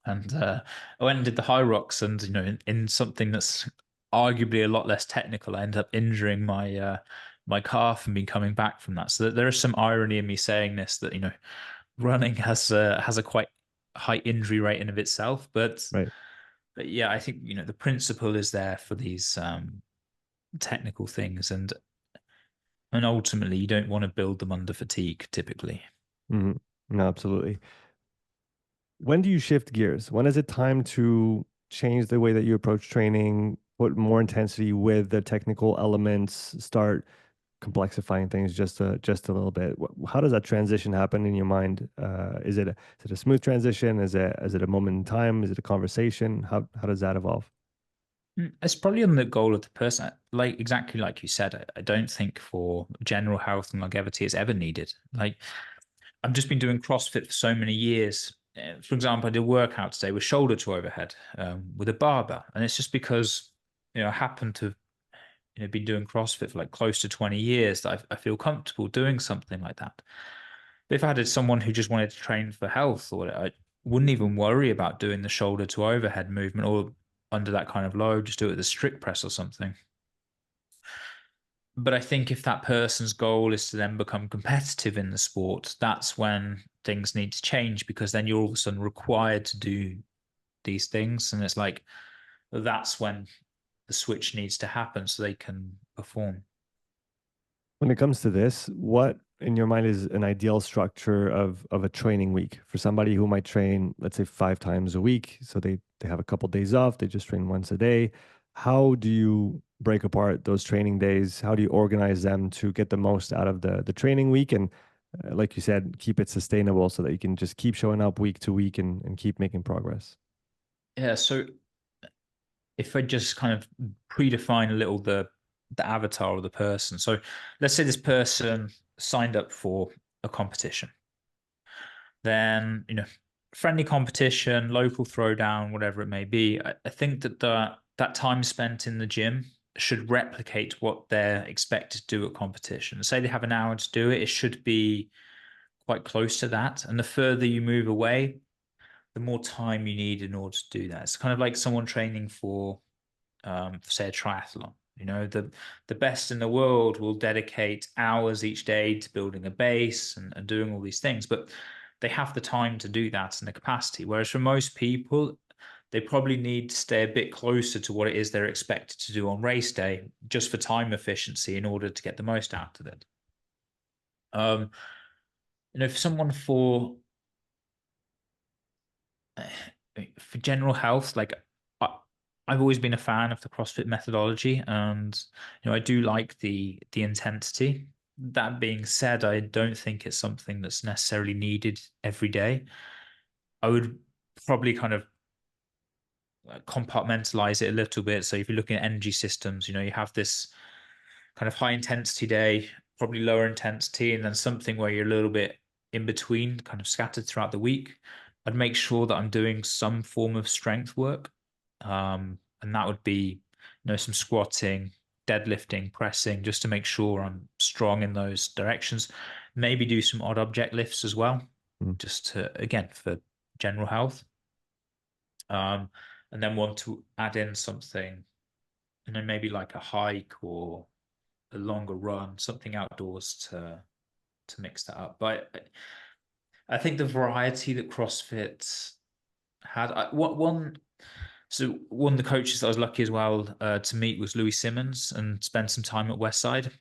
Speaker 2: and I went and did the high rocks, and in something that's arguably a lot less technical, I ended up injuring my calf and been coming back from that. So there is some irony in me saying this that running has a quite high injury rate in of itself,
Speaker 1: Right.
Speaker 2: but yeah, I think the principle is there for these technical things, and ultimately you don't want to build them under fatigue typically.
Speaker 1: Hmm. No, absolutely. When do you shift gears? When is it time to change the way that you approach training, put more intensity with the technical elements, start complexifying things just a little bit? How does that transition happen in your mind? Is it a smooth transition? Is it a moment in time? Is it a conversation? How does that evolve?
Speaker 2: It's probably on the goal of the person, like exactly like you said. I don't think for general health and longevity it's ever needed. Like I've just been doing CrossFit for so many years. For example, I did a workout today with shoulder to overhead with a barbell, and it's just because I happen to been doing CrossFit for like close to 20 years that I feel comfortable doing something like that. But if I had someone who just wanted to train for health, or I wouldn't even worry about doing the shoulder to overhead movement or under that kind of load, just do it with a strict press or something. But I think if that person's goal is to then become competitive in the sport, that's when things need to change, because then you're all of a sudden required to do these things. And it's like that's when the switch needs to happen so they can perform.
Speaker 1: When it comes to this, what in your mind is an ideal structure of a training week for somebody who might train, let's say, 5 times a week? So they have a couple days off, they just train once a day. How do you break apart those training days? How do you organize them to get the most out of the training week and, like you said, keep it sustainable so that you can just keep showing up week to week and keep making progress?
Speaker 2: Yeah. So if I just kind of predefine a little the avatar of the person. So let's say this person signed up for a competition. Then, friendly competition, local throwdown, whatever it may be. I think that that time spent in the gym should replicate what they're expected to do at competition. Say they have an hour to do it, it should be quite close to that. And the further you move away, the more time you need in order to do that. It's kind of like someone training for say a triathlon. The best in the world will dedicate hours each day to building a base and doing all these things, but they have the time to do that and the capacity. Whereas for most people, they probably need to stay a bit closer to what it is they're expected to do on race day, just for time efficiency in order to get the most out of it. Um, for someone for general health, like I, I've always been a fan of the CrossFit methodology, and I do like the intensity. That being said, I don't think it's something that's necessarily needed every day. I would probably kind of compartmentalize it a little bit. So if you're looking at energy systems, you have this kind of high intensity day, probably lower intensity, and then something where you're a little bit in between, kind of scattered throughout the week. I'd make sure that I'm doing some form of strength work. And that would be some squatting, deadlifting, pressing, just to make sure I'm strong in those directions. Maybe do some odd object lifts as well,
Speaker 1: Mm.
Speaker 2: just to, again, for general health. Um, and then want to add in something, and then maybe like a hike or a longer run, something outdoors to mix that up. But I think the variety that CrossFit had, so one of the coaches that I was lucky as well to meet was Louis Simmons and spend some time at Westside.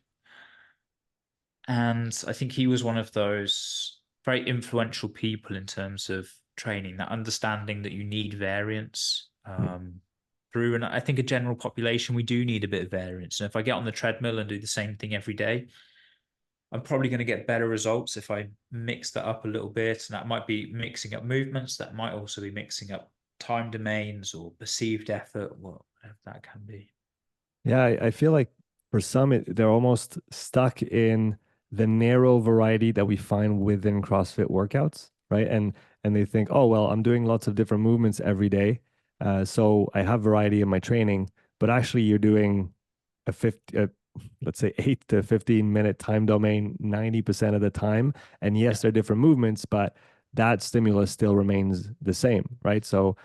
Speaker 2: And I think he was one of those very influential people in terms of training, that understanding that you need variance
Speaker 1: Mm.
Speaker 2: through. And I think a general population, we do need a bit of variance. And if I get on the treadmill and do the same thing every day, I'm probably going to get better results if I mix that up a little bit. And that might be mixing up movements, that might also be mixing up time domains or perceived effort, whatever that can be.
Speaker 1: Yeah, I feel like for some, they're almost stuck in the narrow variety that we find within CrossFit workouts, right? And they think, oh well, I'm doing lots of different movements every day, so I have variety in my training. But actually, you're doing a 50, let's say 8 to 15 minute time domain 90% of the time. And
Speaker 2: Yeah.
Speaker 1: yes, they're different movements, but that stimulus still remains the same, right? So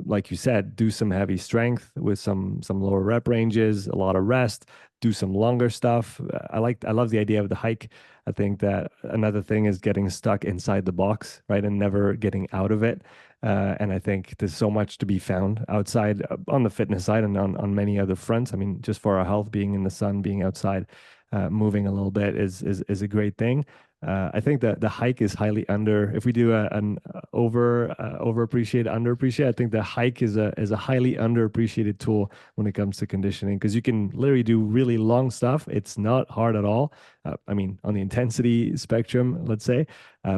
Speaker 1: like you said, do some heavy strength with some lower rep ranges, a lot of rest, do some longer stuff. I love the idea of the hike. I think that another thing is getting stuck inside the box, right, and never getting out of it. And I think there's so much to be found outside on the fitness side and on many other fronts. I mean, just for our health, being in the sun, being outside, moving a little bit is a great thing. I think that the hike is highly under. If we do an overappreciated, underappreciated, I think the hike is a highly underappreciated tool when it comes to conditioning because you can literally do really long stuff. It's not hard at all. I mean, on the intensity spectrum, let's say,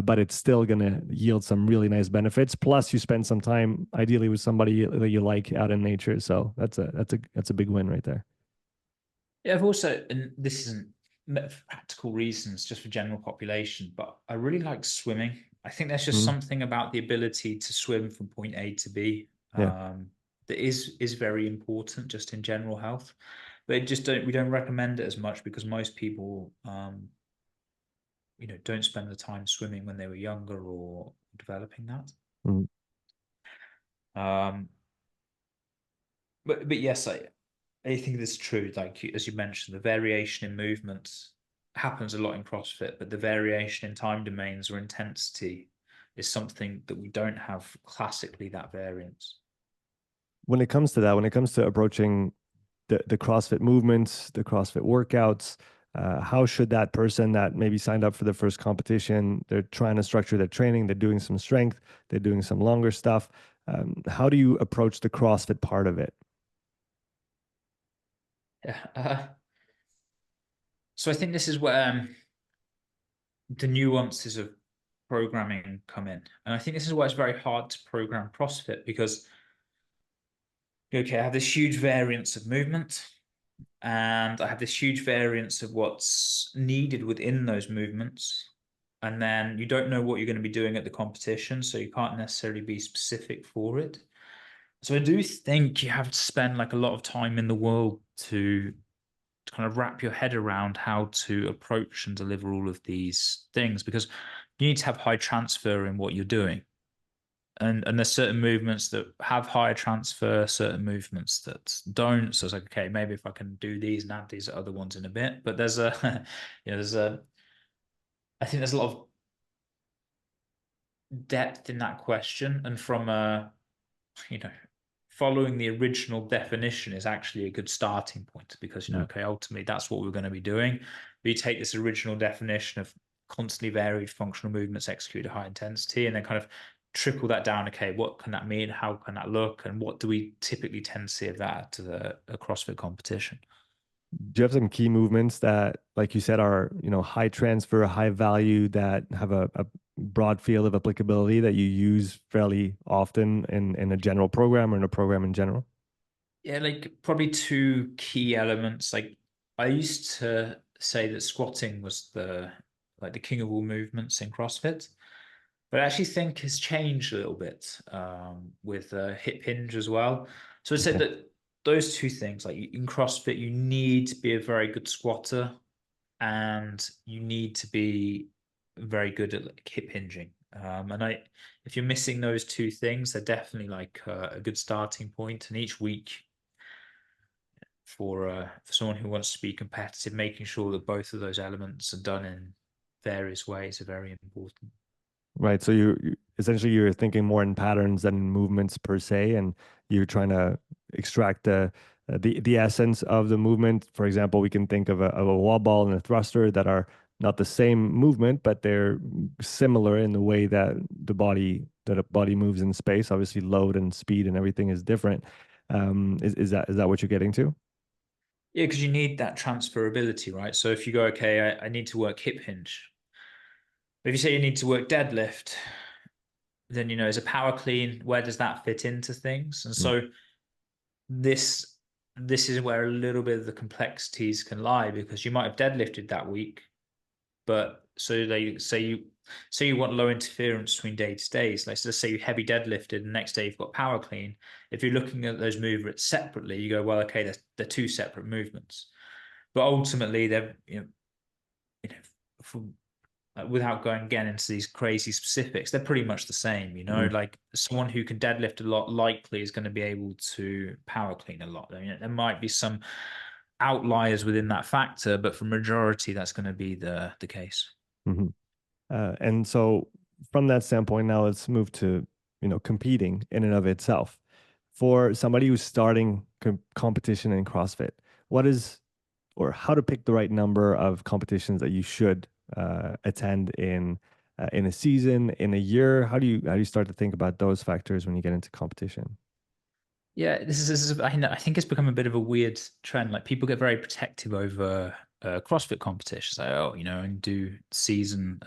Speaker 1: but it's still going to yield some really nice benefits. Plus, you spend some time, ideally, with somebody that you like out in nature. So that's a big win right there.
Speaker 2: Yeah, I've also, and this isn't for practical reasons, just for general population, but I really like swimming. I think there's just
Speaker 1: Mhm.
Speaker 2: something about the ability to swim from point A to B
Speaker 1: Yeah.
Speaker 2: that is very important just in general health. But it just don't we don't recommend it as much because most people don't spend the time swimming when they were younger or developing that.
Speaker 1: Mhm.
Speaker 2: Um, but yes, I think that's true. Like as you mentioned, the variation in movements happens a lot in CrossFit, but the variation in time domains or intensity is something that we don't have classically, that variance.
Speaker 1: When it comes to that, when it comes to approaching the CrossFit movements, the CrossFit workouts, how should that person that maybe signed up for the first competition, they're trying to structure their training, they're doing some strength, they're doing some longer stuff. How do you approach the CrossFit part of it?
Speaker 2: Yeah. So I think this is where the nuances of programming come in. And I think this is why it's very hard to program CrossFit because, okay, I have this huge variance of movement and I have this huge variance of what's needed within those movements. And then you don't know what you're going to be doing at the competition, so you can't necessarily be specific for it. So I do think you have to spend like a lot of time in the world to kind of wrap your head around how to approach and deliver all of these things because you need to have high transfer in what you're doing. And there's certain movements that have higher transfer, certain movements that don't. So it's like, okay, maybe if I can do these and add these other ones in a bit. But there's a, I think there's a lot of depth in that question. And from you know, following the original definition is actually a good starting point because,
Speaker 1: Mm.
Speaker 2: okay, ultimately that's what we're going to be doing. But you take this original definition of constantly varied functional movements executed at high intensity and then kind of trickle that down. Okay, what can that mean? How can that look? And what do we typically tend to see of that to a CrossFit competition?
Speaker 1: Do you have some key movements that, like you said, are high transfer, high value that have a broad field of applicability that you use fairly often in a general program or in a program in general?
Speaker 2: Yeah, like probably two key elements. Like I used to say that squatting was the king of all movements in CrossFit, but I actually think has changed a little bit with hip hinge as well. So I'd say
Speaker 1: Okay.
Speaker 2: that those two things, like in CrossFit, you need to be a very good squatter, and you need to be very good at like hip hinging. And if you're missing those two things, they're definitely like a good starting point. And each week, for someone who wants to be competitive, making sure that both of those elements are done in various ways are very important.
Speaker 1: Right. So essentially you're thinking more in patterns than in movements per se, and you're trying to extract the essence of the movement. For example, we can think of a wall ball and a thruster that are not the same movement, but they're similar in the way that a body moves in space. Obviously, load and speed and everything is different. Is that what you're getting to?
Speaker 2: Yeah, because you need that transferability, right? So if you go, okay, I need to work hip hinge. If you say you need to work deadlift, then as a power clean, where does that fit into things? And
Speaker 1: Mm,
Speaker 2: so this this is where a little bit of the complexities can lie, because you might have deadlifted that week, but so they say you want low interference between day to days. Let's just say you heavy deadlifted and the next day you've got power clean. If you're looking at those movements separately, you go, well, okay, they're two separate movements. But ultimately they're you know for, without going again into these crazy specifics, they're pretty much the same.
Speaker 1: mm,
Speaker 2: Like someone who can deadlift a lot likely is going to be able to power clean a lot. There might be some outliers within that factor, but for majority, that's going to be the case.
Speaker 1: mhm. And so from that standpoint, now let's move to, competing in and of itself. For somebody who's starting competition in CrossFit, what is or how to pick the right number of competitions that you should attend in a season, in a year? How do you start to think about those factors when you get into competition?
Speaker 2: Yeah, this is I think it's become a bit of a weird trend. Like people get very protective over CrossFit competitions. Like, oh, and do season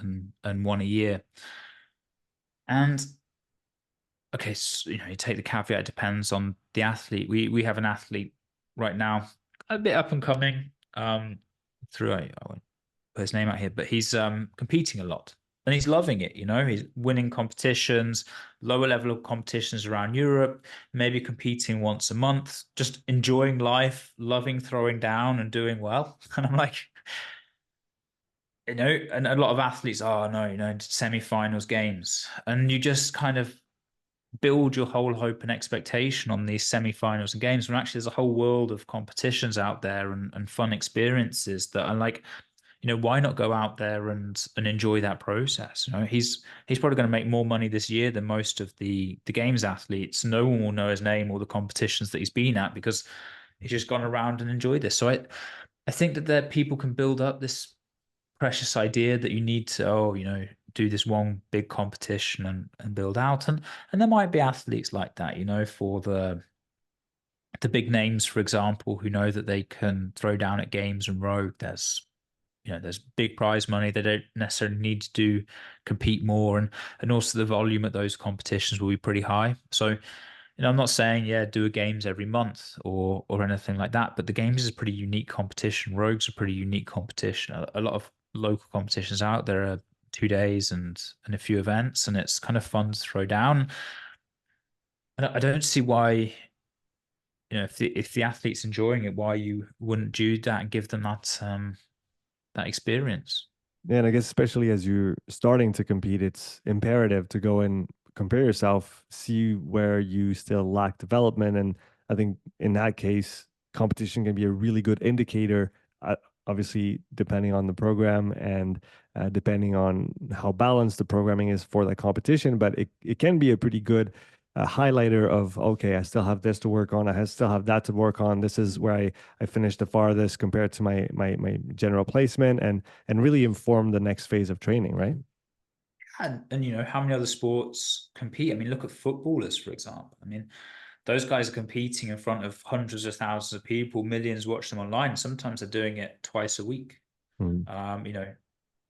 Speaker 2: and one a year. And okay, so, you take the caveat, it depends on the athlete. We have an athlete right now, a bit up and coming, through I won't put his name out here, but he's competing a lot and he's loving it. He's winning competitions, lower level of competitions around Europe, maybe competing once a month, just enjoying life, loving throwing down and doing well. And I'm like, and a lot of athletes, oh no, semi-finals games. And you just kind of build your whole hope and expectation on these semi-finals and games, when actually there's a whole world of competitions out there and fun experiences that are like, why not go out there and enjoy that process? He's probably going to make more money this year than most of the games athletes. No one will know his name or the competitions that he's been at, because he's just gone around and enjoyed this. So I think that there people can build up this precious idea that you need to, do this one big competition and build out. And there might be athletes like that, for the big names, for example, who know that they can throw down at games and rogue. There's big prize money. They don't necessarily need to compete more, and also the volume at those competitions will be pretty high. So, I'm not saying, yeah, do a games every month or anything like that, but the games is a pretty unique competition. Rogues are a pretty unique competition. A lot of local competitions out there are 2 days and a few events, and it's kind of fun to throw down. And I don't see why, if the athlete's enjoying it, why you wouldn't do that and give them that experience.
Speaker 1: Yeah, and I guess especially as you're starting to compete, it's imperative to go and compare yourself, see where you still lack development. And I think in that case, competition can be a really good indicator, uh, obviously, depending on the program and depending on how balanced the programming is for that competition. But it can be a pretty good highlighter of, okay, I still have this to work on. Still have that to work on. This is where I finished the farthest compared to my general placement, and really inform the next phase of training, right?
Speaker 2: And how many other sports compete? I mean, look at footballers, for example. I mean, those guys are competing in front of hundreds of thousands of people, millions watch them online. Sometimes they're doing it twice a week.
Speaker 1: Mm.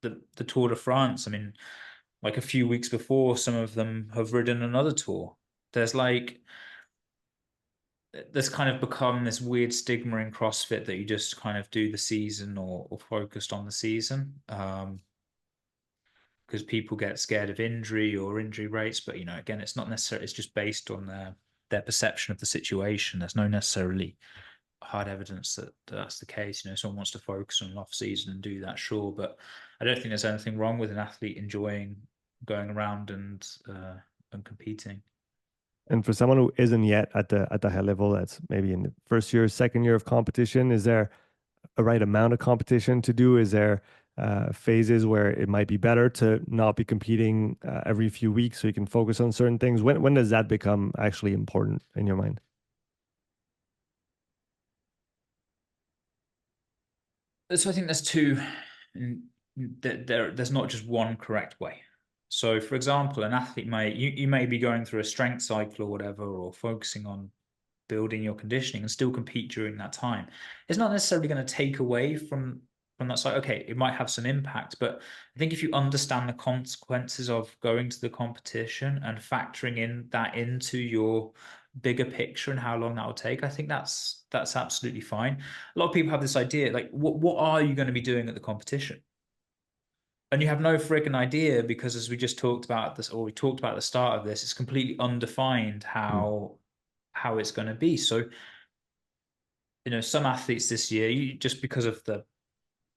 Speaker 2: The Tour de France. I mean, like a few weeks before, some of them have ridden another tour. There's like there's kind of become this weird stigma in CrossFit that you just kind of do the season or focused on the season. Because people get scared of injury or injury rates, but again, it's not necessarily. It's just based on their perception of the situation. There's no necessarily hard evidence that that's the case. Someone wants to focus on an off season and do that, sure, but I don't think there's anything wrong with an athlete enjoying going around and competing.
Speaker 1: And for someone who isn't yet at the high level, that's maybe in the first year, second year of competition, is there a right amount of competition to do? Is there phases where it might be better to not be competing every few weeks so you can focus on certain things? When does that become actually important in your mind?
Speaker 2: So I think there's two. There's not just one correct way. So, for example, an athlete you may be going through a strength cycle or whatever, or focusing on building your conditioning and still compete during that time. It's not necessarily going to take away from that side. Okay, it might have some impact, but I think if you understand the consequences of going to the competition and factoring in that into your bigger picture and how long that will take, I think that's absolutely fine. A lot of people have this idea, like, what are you going to be doing at the competition? And you have no friggin' idea because, as we just talked about this, or we talked about at the start of this, it's completely undefined
Speaker 1: Mm.
Speaker 2: how it's going to be. So, some athletes this year, just because of the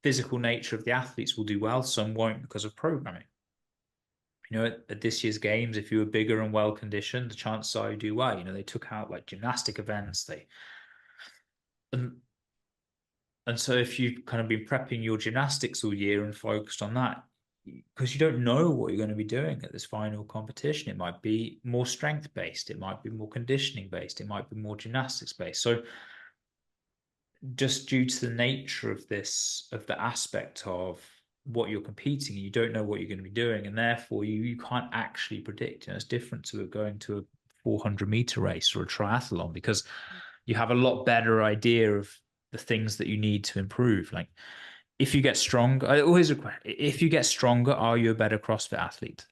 Speaker 2: physical nature of the athletes, will do well. Some won't because of programming. At this year's games, if you were bigger and well conditioned, the chances are you do well. They took out like gymnastic events. And, and so if you've kind of been prepping your gymnastics all year and focused on that, because you don't know what you're going to be doing at this final competition, it might be more strength based, it might be more conditioning based, it might be more gymnastics based. So just due to the nature of the aspect of what you're competing, you don't know what you're going to be doing, and therefore you can't actually predict. It's different to going to a 400-meter race or a triathlon, because you have a lot better idea of the things that you need to improve. Like, if you get stronger, if you get stronger, are you a better CrossFit athlete?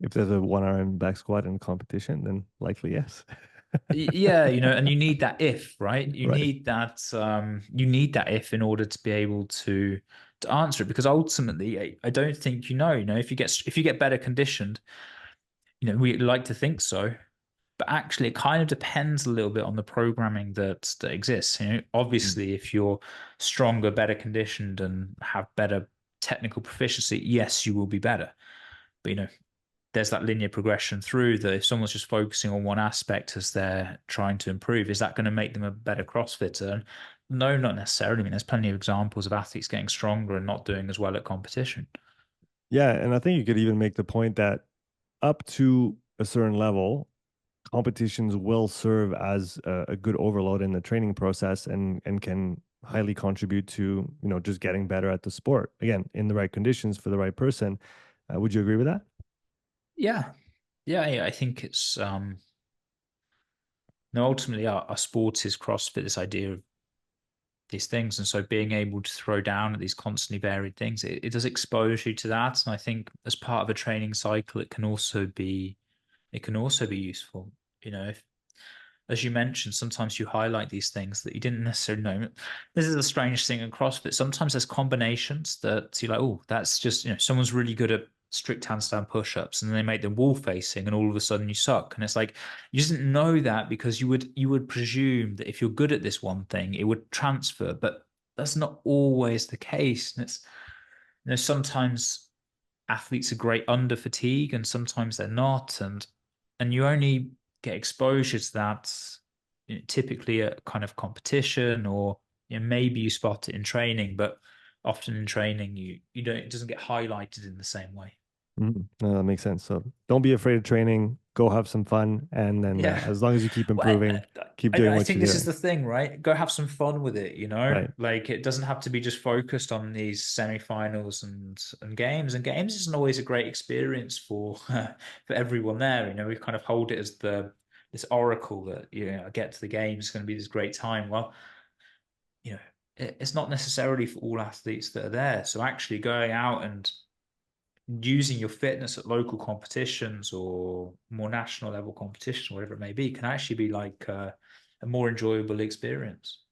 Speaker 1: If there's a one arm back squat in competition, then likely yes.
Speaker 2: Yeah, and you need that if, right? You
Speaker 1: Right.
Speaker 2: need that you need that if in order to be able to answer it, because ultimately I don't think if you get better conditioned, we like to think so, but actually it kind of depends a little bit on the programming that exists.
Speaker 1: Mm.
Speaker 2: Obviously, if you're stronger, better conditioned, and have better technical proficiency, yes, you will be better. But there's that linear progression through that. If someone's just focusing on one aspect as they're trying to improve, is that going to make them a better CrossFitter? And no, not necessarily. I mean, there's plenty of examples of athletes getting stronger and not doing as well at competition.
Speaker 1: Yeah, and I think you could even make the point that up to a certain level, competitions will serve as a good overload in the training process and can highly contribute to just getting better at the sport again in the right conditions for the right person. Would you agree with that?
Speaker 2: Yeah, yeah. I think it's no. Ultimately, our sport is CrossFit. This idea of these things, and so being able to throw down at these constantly varied things, it does expose you to that. And I think as part of a training cycle, it can also be useful. If, as you mentioned, sometimes you highlight these things that you didn't necessarily know. This is a strange thing in CrossFit. Sometimes there's combinations that you're like, oh, that's just, someone's really good at strict handstand push-ups, and then they make them wall facing, and all of a sudden you suck. And it's like, you didn't know that, because you would presume that if you're good at this one thing, it would transfer, but that's not always the case. And it's, sometimes athletes are great under fatigue and sometimes they're not, and you only get exposure to that typically at kind of competition, or maybe you spot it in training, but often in training you don't it doesn't get highlighted in the same way.
Speaker 1: Mhm. No, that makes sense. So don't be afraid of training. Go have some fun, and then
Speaker 2: Yeah.
Speaker 1: as long as you keep
Speaker 2: Well,
Speaker 1: improving, keep
Speaker 2: I
Speaker 1: doing
Speaker 2: I
Speaker 1: what
Speaker 2: think
Speaker 1: you're
Speaker 2: this is
Speaker 1: doing.
Speaker 2: the thing, right? Go have some fun with it,
Speaker 1: Right.
Speaker 2: Like, it doesn't have to be just focused on these semi-finals and games. And games isn't always a great experience for for everyone there. We kind of hold it as this oracle that I get to the games, it's going to be this great time. Well, you know, it's not necessarily for all athletes that are there. So actually going out and using your fitness at local competitions or more national level competition, whatever it may be, can actually be like a more enjoyable experience.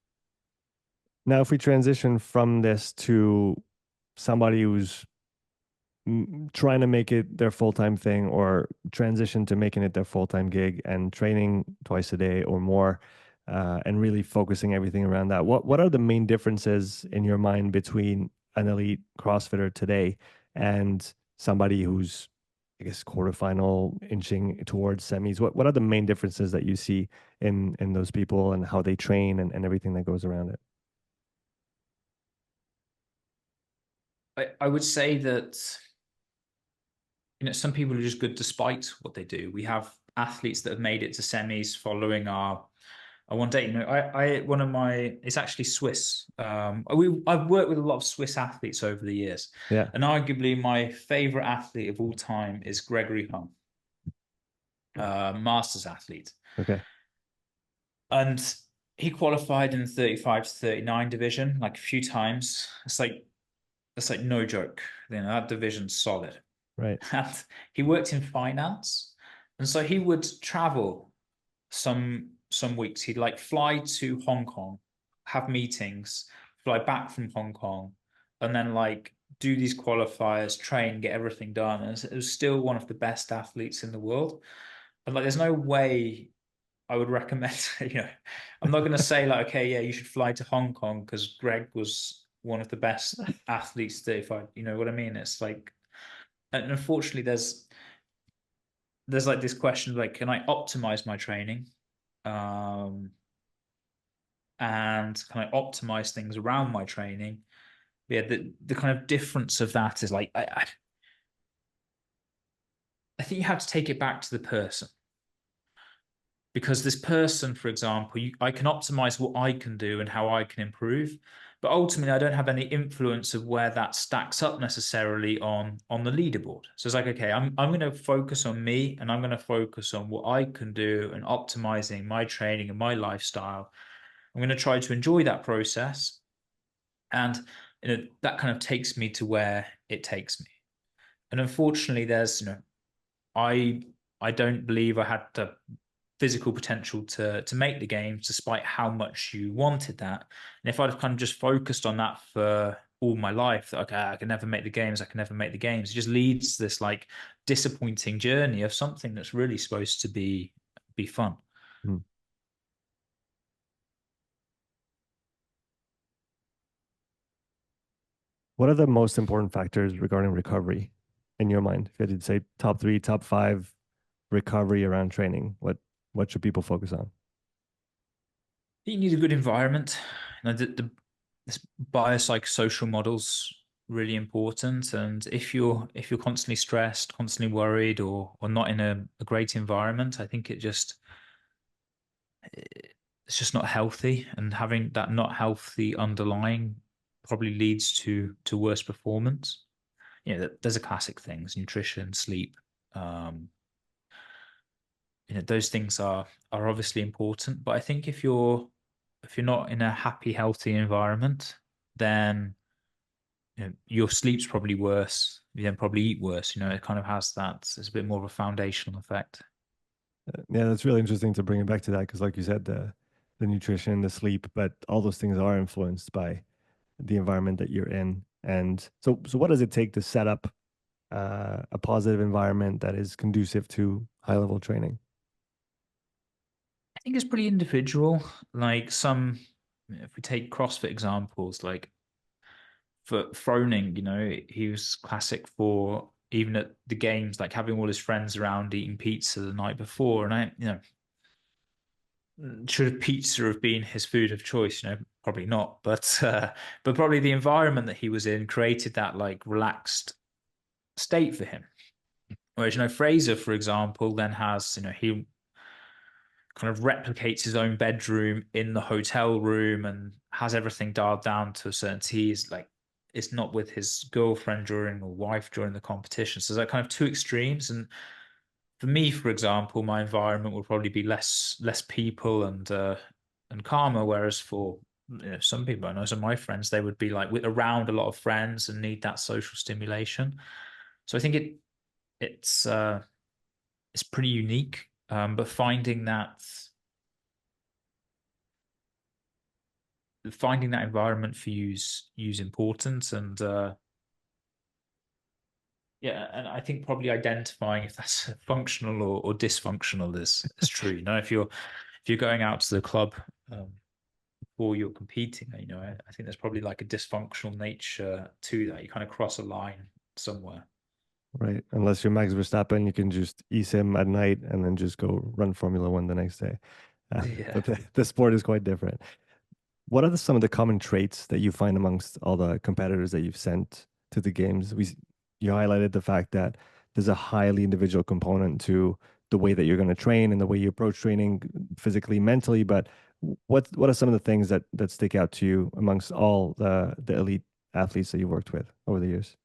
Speaker 1: Now, if we transition from this to somebody who's trying to make it their full-time thing or transition to making it their full-time gig and training twice a day or more, and really focusing everything around that. What are the main differences in your mind between an elite CrossFitter today and somebody who's, I guess, quarterfinal inching towards semis? What are the main differences that you see in those people and how they train and everything that goes around it?
Speaker 2: I would say that, some people are just good despite what they do. We have athletes that have made it to semis following our one day. One of my, it's actually Swiss. I've worked with a lot of Swiss athletes over the years,
Speaker 1: Yeah.
Speaker 2: and arguably my favorite athlete of all time is Gregory Hung, masters athlete,
Speaker 1: Okay.
Speaker 2: and he qualified in the 35 to 39 division like a few times. It's like no joke. That division's solid.
Speaker 1: Right.
Speaker 2: And he worked in finance, and so he would travel some weeks. He'd like fly to Hong Kong, have meetings, fly back from Hong Kong, and then like do these qualifiers, train, get everything done. And it was still one of the best athletes in the world. And like, there's no way I would recommend. I'm not going to say like, okay, yeah, you should fly to Hong Kong because Greg was one of the best athletes 35. You know what I mean? It's like, and unfortunately, there's like this question of like, can I optimize my training? Um, and can I optimize things around my training? Yeah, the kind of difference of that is like I think you have to take it back to the person, because this person, for example, I can optimize what I can do and how I can improve, but ultimately I don't have any influence of where that stacks up necessarily on the leaderboard. So it's like, okay, I'm going to focus on me, and I'm going to focus on what I can do and optimizing my training and my lifestyle. I'm going to try to enjoy that process, and that kind of takes me to where it takes me. And unfortunately, I I don't believe I had the physical potential to make the games, despite how much you wanted that. And if I'd have kind of just focused on that for all my life, that okay, I can never make the games, I can never make the games, it just leads to this like disappointing journey of something that's really supposed to be fun.
Speaker 1: Hmm. What are the most important factors regarding recovery in your mind? If you had to say top three, top five recovery around training, what should people focus on?
Speaker 2: You need a good environment. This biopsychosocial model's really important, and if you're constantly stressed, constantly worried, or not in a great environment, I think it's just not healthy, and having that not healthy underlying probably leads to worse performance. There's a classic things: nutrition, sleep. Um, those things are obviously important, but I think if you're not in a happy, healthy environment, then your sleep's probably worse. You then probably eat worse. It kind of has that. It's a bit more of a foundational effect.
Speaker 1: Yeah, that's really interesting to bring it back to that because, like you said, the nutrition, the sleep, but all those things are influenced by the environment that you're in. And so what does it take to set up a positive environment that is conducive to high level training?
Speaker 2: I think it's pretty individual. Like if we take CrossFit examples, like for Froning, he was classic for even at the games, like having all his friends around eating pizza the night before. And should pizza have been his food of choice? Probably not. But probably the environment that he was in created that like relaxed state for him. Whereas, Fraser, for example, then has, he kind of replicates his own bedroom in the hotel room and has everything dialed down to a certain T. He's like, it's not with his girlfriend during or wife during the competition. So there's like kind of two extremes. And for me, for example, my environment would probably be less people and calmer. Whereas for some people, I know some of my friends, they would be like around a lot of friends and need that social stimulation. So I think it's pretty unique. But finding that environment for you's important, and Yeah, and I think probably identifying if that's functional or dysfunctional is true. If you're going out to the club um, before you're competing, I think there's probably like a dysfunctional nature to that. You kind of cross a line somewhere.
Speaker 1: Right. Unless you're Max Verstappen, you can just ease him at night and then just go run Formula One the next day.
Speaker 2: Yeah.
Speaker 1: But the sport is quite different. What are some of the common traits that you find amongst all the competitors that you've sent to the games? You highlighted the fact that there's a highly individual component to the way that you're going to train and the way you approach training physically, mentally. But what are some of the things that stick out to you amongst all the elite athletes that you've worked with over the years?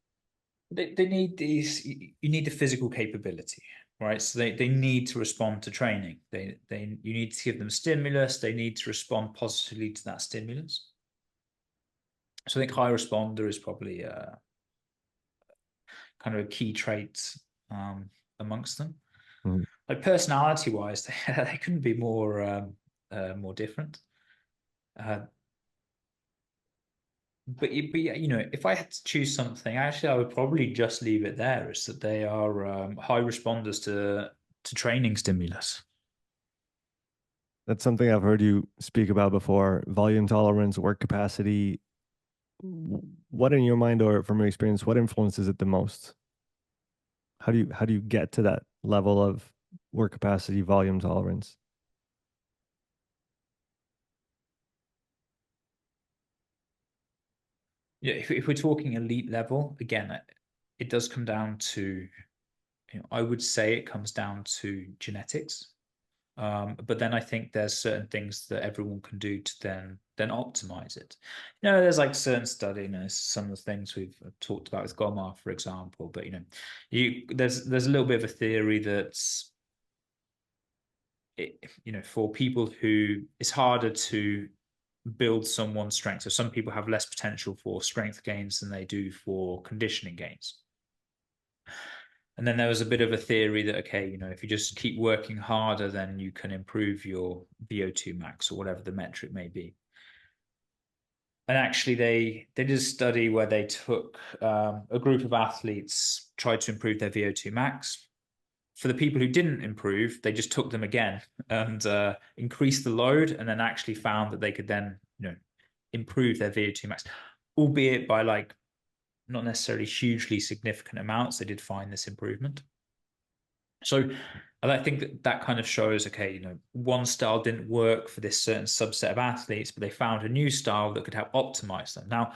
Speaker 2: They need these, you need the physical capability, right? So they need to respond to training. You need to give them stimulus. They need to respond positively to that stimulus. So I think high responder is probably kind of a key trait amongst them.
Speaker 1: Mhm.
Speaker 2: Like personality wise, they couldn't be more different. Uh, but if I had to choose something, actually, I would probably just leave it there. Is that they are high responders to training stimulus.
Speaker 1: That's something I've heard you speak about before. Volume tolerance, work capacity. What in your mind or from your experience, what influences it the most? How do you get to that level of work capacity, volume tolerance?
Speaker 2: Yeah, if we're talking elite level, again, it does come down to, I would say it comes down to genetics. But then I think there's certain things that everyone can do to then optimize it. There's like certain study, some of the things we've talked about with Gomar, for example. But there's a little bit of a theory that's for people who it's harder to build someone's strength. So some people have less potential for strength gains than they do for conditioning gains. And then there was a bit of a theory that, okay, if you just keep working harder, then you can improve your VO2 max or whatever the metric may be. And actually, they did a study where they took a group of athletes, tried to improve their VO2 max. For the people who didn't improve, they just took them again and increased the load, and then actually found that they could then, improve their VO2 max, albeit by like not necessarily hugely significant amounts. They did find this improvement. So I think that kind of shows, okay, one style didn't work for this certain subset of athletes, but they found a new style that could help optimize them. Now,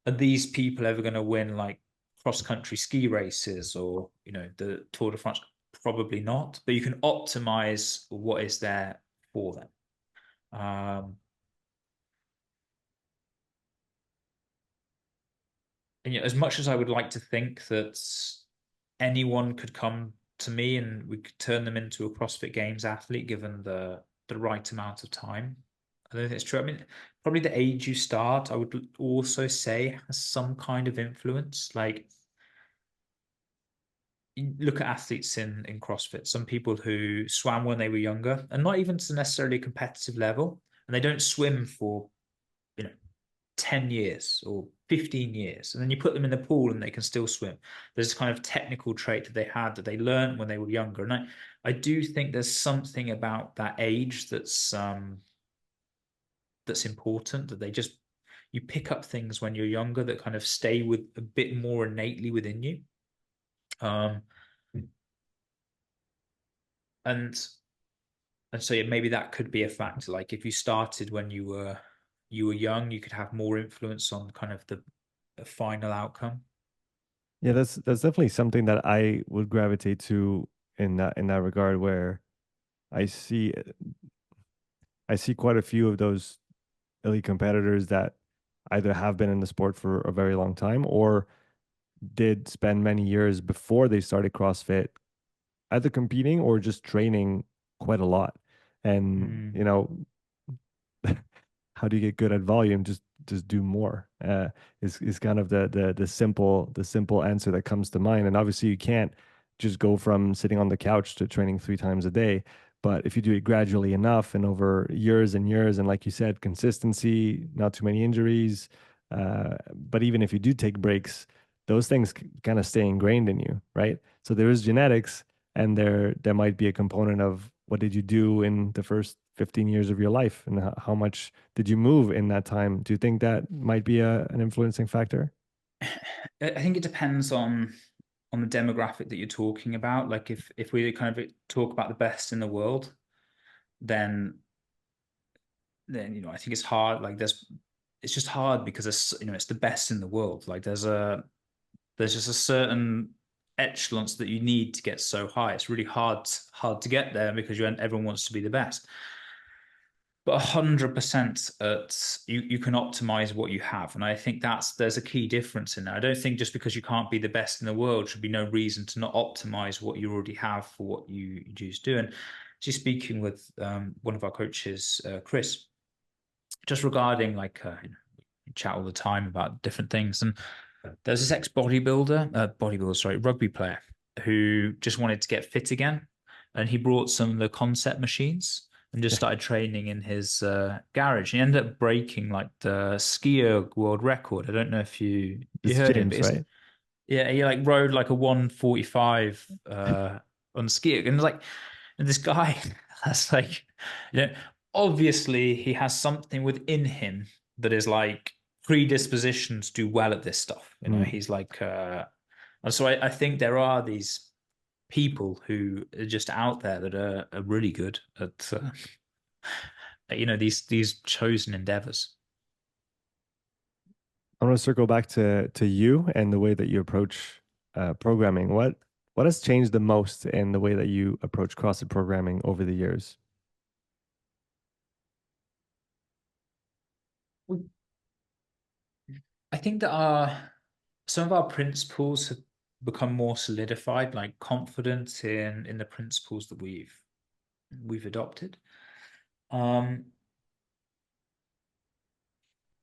Speaker 2: are these people ever going to win like cross country ski races or, the Tour de France? Probably not, but you can optimize what is there for them. Um, and as much as I would like to think that anyone could come to me and we could turn them into a CrossFit Games athlete given the right amount of time. I don't think it's true. I mean, probably the age you start, I would also say has some kind of influence. Like you look at athletes in CrossFit, some people who swam when they were younger and not even to necessarily a competitive level, and they don't swim for, you know, 10 years or 15 years, and then you put them in the pool and they can still swim. There's a kind of technical trait that they had that they learned when they were younger. And I do think there's something about that age that's important, that you pick up things when you're younger that kind of stay with a bit more innately within you. Um, and and so yeah, maybe that could be a factor. Like if you started when you were young, you could have more influence on kind of the final outcome.
Speaker 1: Yeah, that's definitely something that I would gravitate to in that regard, where I see I see quite a few of those elite competitors that either have been in the sport for a very long time or did spend many years before they started CrossFit either competing or just training quite a lot. And,
Speaker 2: Mm.
Speaker 1: how do you get good at volume? Just do more. Is kind of the simple answer that comes to mind. And obviously you can't just go from sitting on the couch to training 3 times a day. But if you do it gradually enough and over years and years, and like you said, consistency, not too many injuries. But even if you do take breaks, those things kind of stay ingrained in you, right? So there is genetics, and there might be a component of what did you do in the first 15 years of your life, and how much did you move in that time? Do you think that might be an influencing factor?
Speaker 2: I think it depends on the demographic that you're talking about. Like if we kind of talk about the best in the world, then I think it's hard. Like it's just hard because it's the best in the world. Like there's just a certain echelons that you need to get so high. It's really hard to get there because everyone wants to be the best. But 100% you can optimize what you have, and I think there's a key difference in there. I don't think just because you can't be the best in the world should be no reason to not optimize what you already have for what you choose to do. And just speaking with one of our coaches, Chris, just regarding like we chat all the time about different things, and there's this bodybuilder, sorry, rugby player who just wanted to get fit again, and he brought some of the concept machines and just
Speaker 1: Yeah,
Speaker 2: started training in his garage. He ended up breaking like the skier world record. I don't know if you
Speaker 1: it's
Speaker 2: heard him, but
Speaker 1: James, right?
Speaker 2: yeah, he like rode like a 145 on skier, and like, and this guy that's like, you know, obviously he has something within him that is like predispositioned to do well at this stuff.
Speaker 1: Mm.
Speaker 2: He's like, and so I think there are these people who are just out there that are really good at, these chosen endeavors.
Speaker 1: I want to circle back to you and the way that you approach programming. What has changed the most in the way that you approach CrossFit programming over the years?
Speaker 2: I think that some of our principles have become more solidified, like confidence in the principles that we've adopted. Um,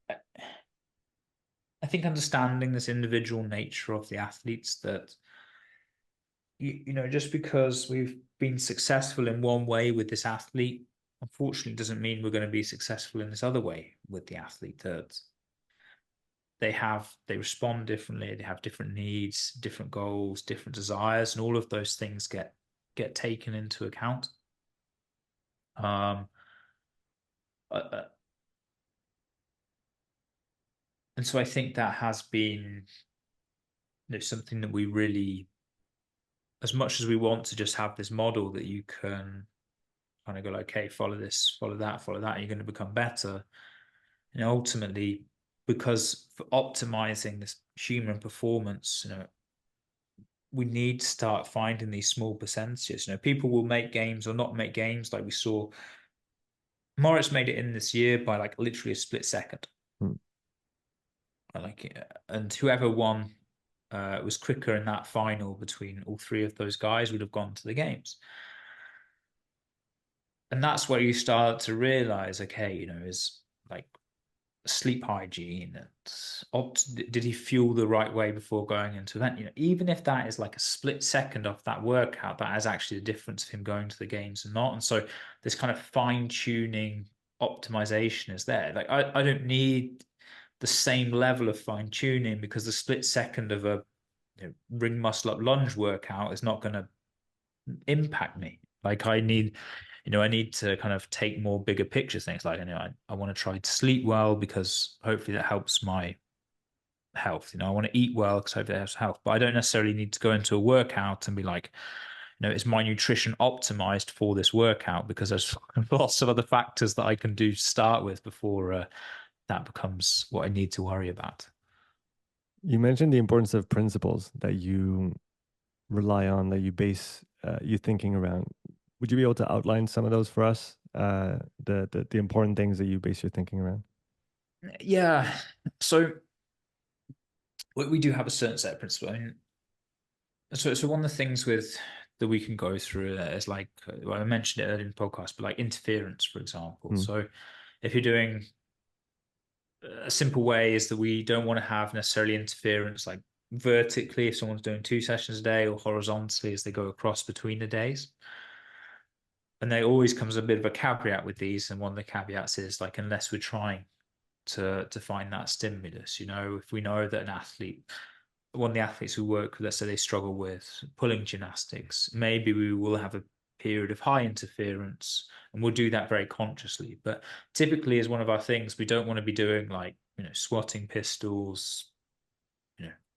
Speaker 2: I think understanding this individual nature of the athletes, that just because we've been successful in one way with this athlete, unfortunately doesn't mean we're going to be successful in this other way with the athlete. That they respond differently, they have different needs, different goals, different desires, and all of those things get taken into account. Um, uh, uh, and so I think that has been something that we really, as much as we want to just have this model that you can kind of go like, okay, follow this, follow that, you're going to become better. And ultimately, because for optimizing this human performance, we need to start finding these small percentages. People will make games or not make games. Like we saw, Morris made it in this year by like literally a split second.
Speaker 1: Mm.
Speaker 2: And whoever won was quicker in that final between all three of those guys would have gone to the games. And that's where you start to realize, okay, is like sleep hygiene and did he fuel the right way before going into event? Even if that is like a split second off that workout, that is actually the difference of him going to the games and not. And so this kind of fine tuning optimization is there. Like I don't need the same level of fine tuning because the split second of a ring muscle up lunge workout is not going to impact me. Like I need to kind of take more bigger picture things. Like, I want to try to sleep well because hopefully that helps my health. I want to eat well because hopefully that helps health. But I don't necessarily need to go into a workout and be like, is my nutrition optimized for this workout? Because there's lots of other factors that I can do to start with before that becomes what I need to worry about.
Speaker 1: You mentioned the importance of principles that you rely on, that you base your thinking around. Would you be able to outline some of those for us? The important things that you base your thinking around.
Speaker 2: Yeah. So we do have a certain set of principles. I mean, so one of the things that we can go through is like, well, I mentioned it earlier in the podcast, but like interference, for example.
Speaker 1: Mm.
Speaker 2: So if you're doing a simple way is that we don't want to have necessarily interference like vertically if someone's doing 2 sessions a day, or horizontally as they go across between the days. And there always comes a bit of a caveat with these, and one of the caveats is like, unless we're trying to find that stimulus, if we know that an athlete one of the athletes we work with, let's say they struggle with pulling gymnastics, maybe we will have a period of high interference, and we'll do that very consciously. But typically, as one of our things, we don't want to be doing like, squatting pistols,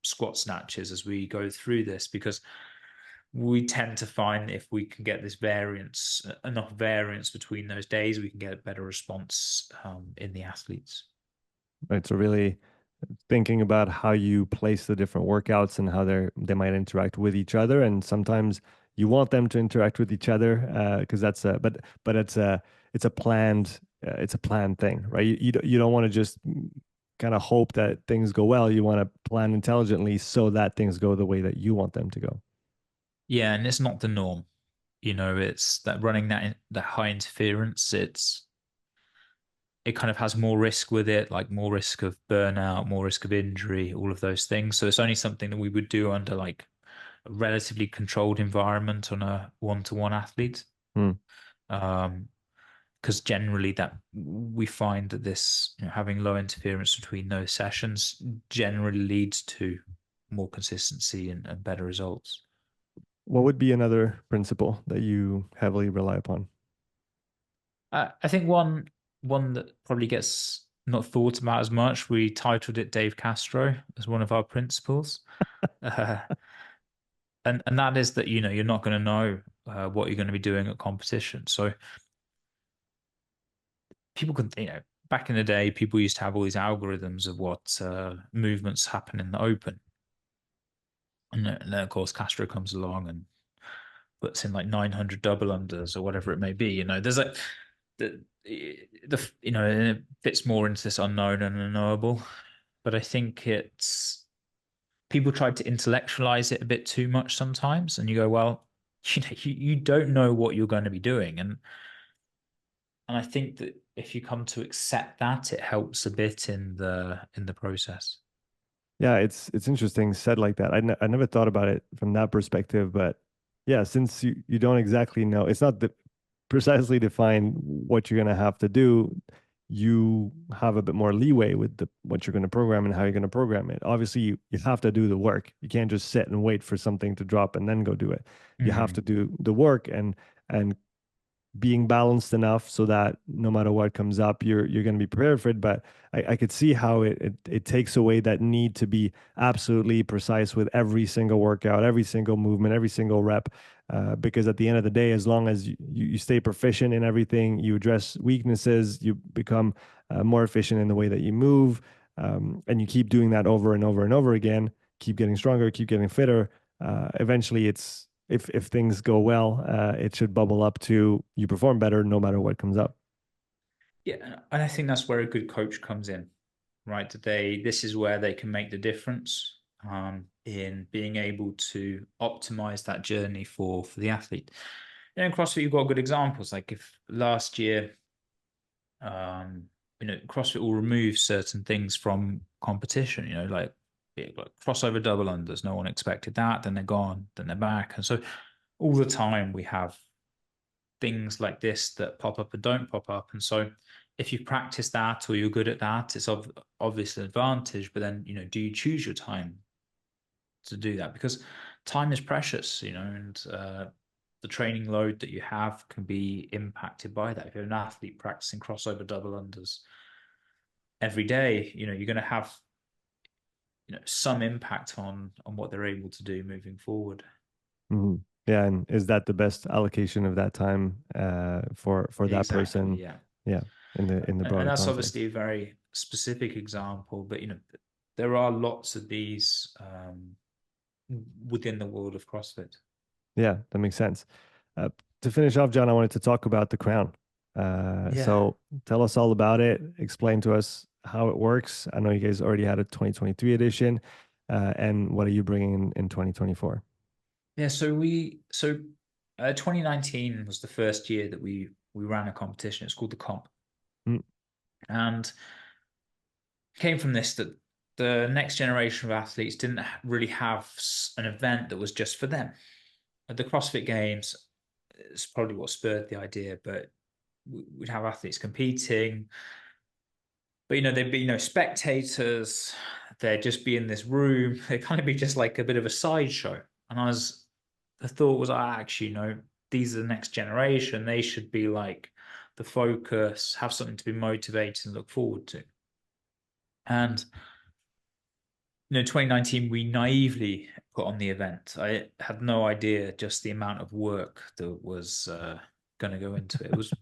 Speaker 2: squat snatches as we go through this, because we tend to find if we can get this variance, enough variance between those days, we can get a better response in the athletes.
Speaker 1: Right. So really thinking about how you place the different workouts and how they might interact with each other, and sometimes you want them to interact with each other because that's a but it's a planned thing, right? You don't want to just kind of hope that things go well. You want to plan intelligently so that things go the way that you want them to go.
Speaker 2: Yeah, and it's not the norm. It's that running that high interference. It kind of has more risk with it, like more risk of burnout, more risk of injury, all of those things. So it's only something that we would do under like a relatively controlled environment on a one-to-one athlete.
Speaker 1: Hmm.
Speaker 2: Um, because generally that we find that this, having low interference between those sessions generally leads to more consistency and better results.
Speaker 1: What would be another principle that you heavily rely upon?
Speaker 2: I think one that probably gets not thought about as much. We titled it Dave Castro as one of our principles, uh, and that is that you're not going to know what you're going to be doing at competition. So people can, back in the day, people used to have all these algorithms of what movements happen in the open, and then of course Castro comes along and puts in like 900 double unders or whatever it may be. There's like and it fits more into this unknown and unknowable. But I think it's people try to intellectualize it a bit too much sometimes, and you go, well, you don't know what you're going to be doing, and I think that if you come to accept that, it helps a bit in the process.
Speaker 1: Yeah, it's interesting said like that. I never thought about it from that perspective, but yeah, since you don't exactly know, it's not precisely define what you're going to have to do, you have a bit more leeway with what you're going to program and how you're going to program it. Obviously, you have to do the work. You can't just sit and wait for something to drop and then go do it. You have to
Speaker 2: Mm.
Speaker 1: do the work and being balanced enough so that no matter what comes up, you're going to be prepared for it. But I could see how it takes away that need to be absolutely precise with every single workout, every single movement, every single rep. Because at the end of the day, as long as you stay proficient in everything, you address weaknesses, you become more efficient in the way that you move, and you keep doing that over and over and over again, keep getting stronger, keep getting fitter. Eventually, it's if things go well, it should bubble up to you perform better no matter what comes up.
Speaker 2: Yeah, and I think that's where a good coach comes in, right? This is where they can make the difference in being able to optimize that journey for the athlete. In CrossFit, you've got good examples. Like if last year, um, CrossFit will remove certain things from competition. Like crossover double unders. No one expected that. Then they're gone. Then they're back. And so all the time we have things like this that pop up and don't pop up. And so if you practice that or you're good at that, it's obviously an advantage. But then, do you choose your time to do that? Because time is precious, and the training load that you have can be impacted by that. If you're an athlete practicing crossover double unders every day, you're going to have, some impact on what they're able to do moving forward.
Speaker 1: Mhm. Yeah, and is that the best allocation of that time for that
Speaker 2: Exactly.
Speaker 1: person?
Speaker 2: Yeah.
Speaker 1: Yeah, in the
Speaker 2: And
Speaker 1: broader
Speaker 2: that's
Speaker 1: context.
Speaker 2: obviously a very specific example, but there are lots of these within the world of CrossFit.
Speaker 1: Yeah, that makes sense. To finish off, John, I wanted to talk about the crown.
Speaker 2: Yeah.
Speaker 1: So tell us all about it. Explain to us how it works. I know you guys already had a 2023 edition, and what are you bringing in 2024?
Speaker 2: Yeah, so 2019 was the first year that we ran a competition. It's called the Comp.
Speaker 1: Mm,
Speaker 2: And came from this that the next generation of athletes didn't really have an event that was just for them. At the CrossFit Games is probably what spurred the idea, but we'd have athletes competing, but there'd be no spectators. there'd just be in this room, it'd kind of be just like a bit of a sideshow. And the thought was, actually, these are the next generation. They should be like the focus, have something to be motivated and look forward to. And 2019, we naively put on the event. I had no idea just the amount of work that was going to go into it. It was,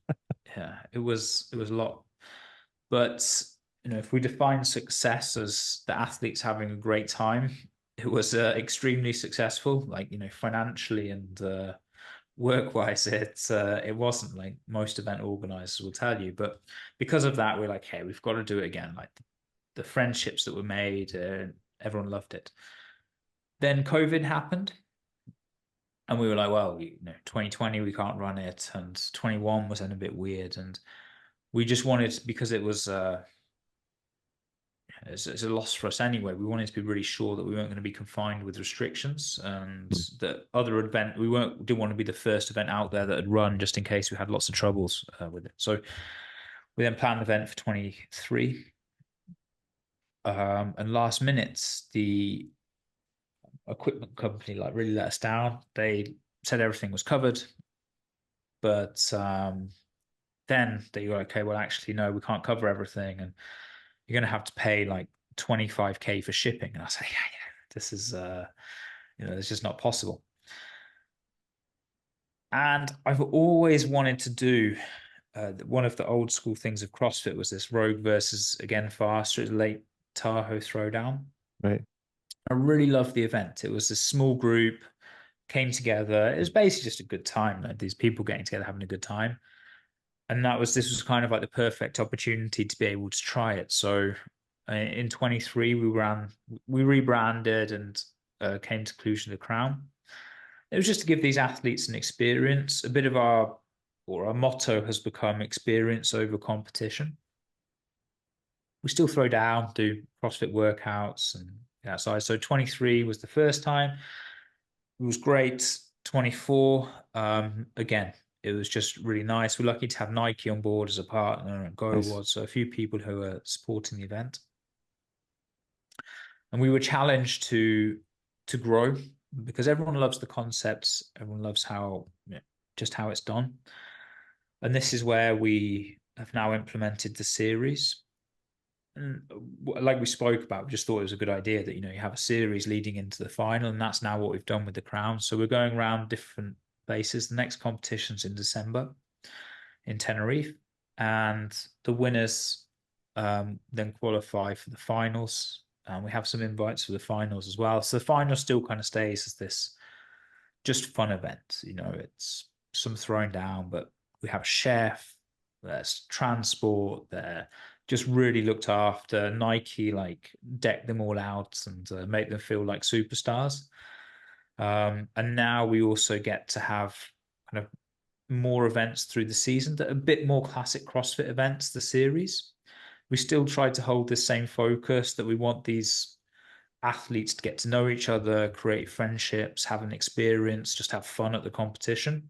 Speaker 2: yeah, it was a lot. But if we define success as the athletes having a great time, it was extremely successful. Like financially and work-wise, it wasn't like most event organizers will tell you. But because of that, we're like, hey, we've got to do it again. Like the friendships that were made, everyone loved it. Then COVID happened, and we were like, well, 2020 we can't run it, and 21 was then a bit weird, and we just wanted, because it's a loss for us anyway. We wanted to be really sure that we weren't going to be confined with restrictions, and
Speaker 1: Mm.
Speaker 2: that other event didn't want to be the first event out there that had run, just in case we had lots of troubles with it. So we then planned an event for 23, and last minute the equipment company like really let us down. They said everything was covered, but then they were like, okay, well, actually, no, we can't cover everything, and you're going to have to pay like 25K for shipping. And I was like, yeah, this is, it's just not possible. And I've always wanted to do one of the old school things of CrossFit was this rogue versus again faster at Lake Tahoe Throwdown.
Speaker 1: Right.
Speaker 2: I really loved the event. It was a small group, came together. It was basically just a good time. Like these people getting together, having a good time. And this was kind of like the perfect opportunity to be able to try it. So in 23, we rebranded and came to conclusion of the crown. It was just to give these athletes an experience. A bit of our motto has become experience over competition. We still throw down, do CrossFit workouts and outside. So 23 was the first time. It was great. 24, again, it was just really nice. We're lucky to have Nike on board as a partner and Go
Speaker 1: Nice.
Speaker 2: was, so a few people who are supporting the event. And we were challenged to grow because everyone loves the concepts, everyone loves just how it's done. And this is where we have now implemented the series. And like we spoke about, we just thought it was a good idea that you have a series leading into the final, and that's now what we've done with the crown. So we're going around different places. The next competition's in December in Tenerife, and the winners then qualify for the finals. And we have some invites for the finals as well. So the final still kind of stays as this just fun event. It's some throwing down, but we have a chef, there's transport, they're just really looked after. Nike like deck them all out and make them feel like superstars. And now we also get to have kind of more events through the season that are a bit more classic CrossFit events, the series. We still try to hold the same focus that we want these athletes to get to know each other, create friendships, have an experience, just have fun at the competition.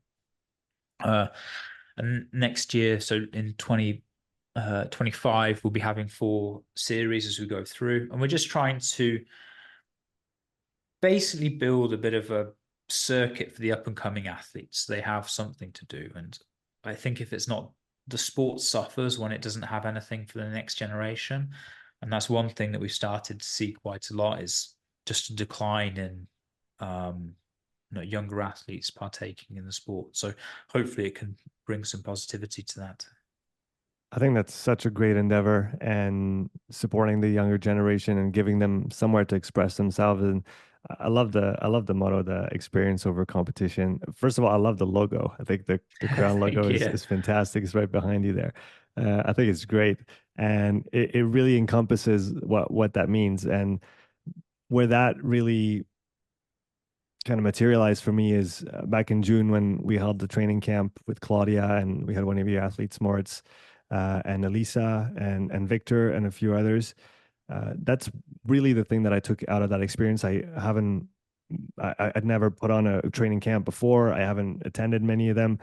Speaker 2: And next year, so in 2025, we'll be having 4 series as we go through. And we're just trying to basically build a bit of a circuit for the up and coming athletes. They have something to do. And I think if it's not, the sport suffers when it doesn't have anything for the next generation. And that's one thing that we've started to see quite a lot is just a decline in younger athletes partaking in the sport. So hopefully it can bring some positivity to that.
Speaker 1: I think that's such a great endeavor and supporting the younger generation and giving them somewhere to express themselves. And I love the motto, the experience over competition. First of all, I love the logo. I think the crown logo
Speaker 2: Thank
Speaker 1: is
Speaker 2: you.
Speaker 1: is fantastic. It's right behind you there. I think it's great, and it really encompasses what that means. And where that really kind of materialized for me is back in June when we held the training camp with Claudia, and we had one of your athletes, Moritz, and Elisa, and Victor, and a few others. That's really the thing that I took out of that experience. I'd never put on a training camp before. I haven't attended many of them,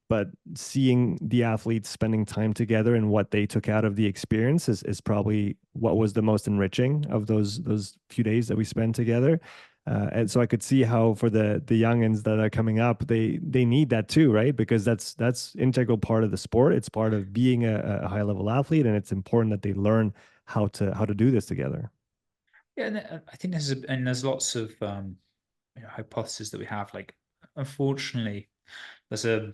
Speaker 1: but seeing the athletes spending time together and what they took out of the experience is probably what was the most enriching of those few days that we spent together. And so I could see how for the youngins that are coming up, they need that too, right? Because that's integral part of the sport. It's part of being a high level athlete, and it's important that they learn how to do this together.
Speaker 2: Yeah, and I think there's lots of hypotheses that we have. Like, unfortunately, there's an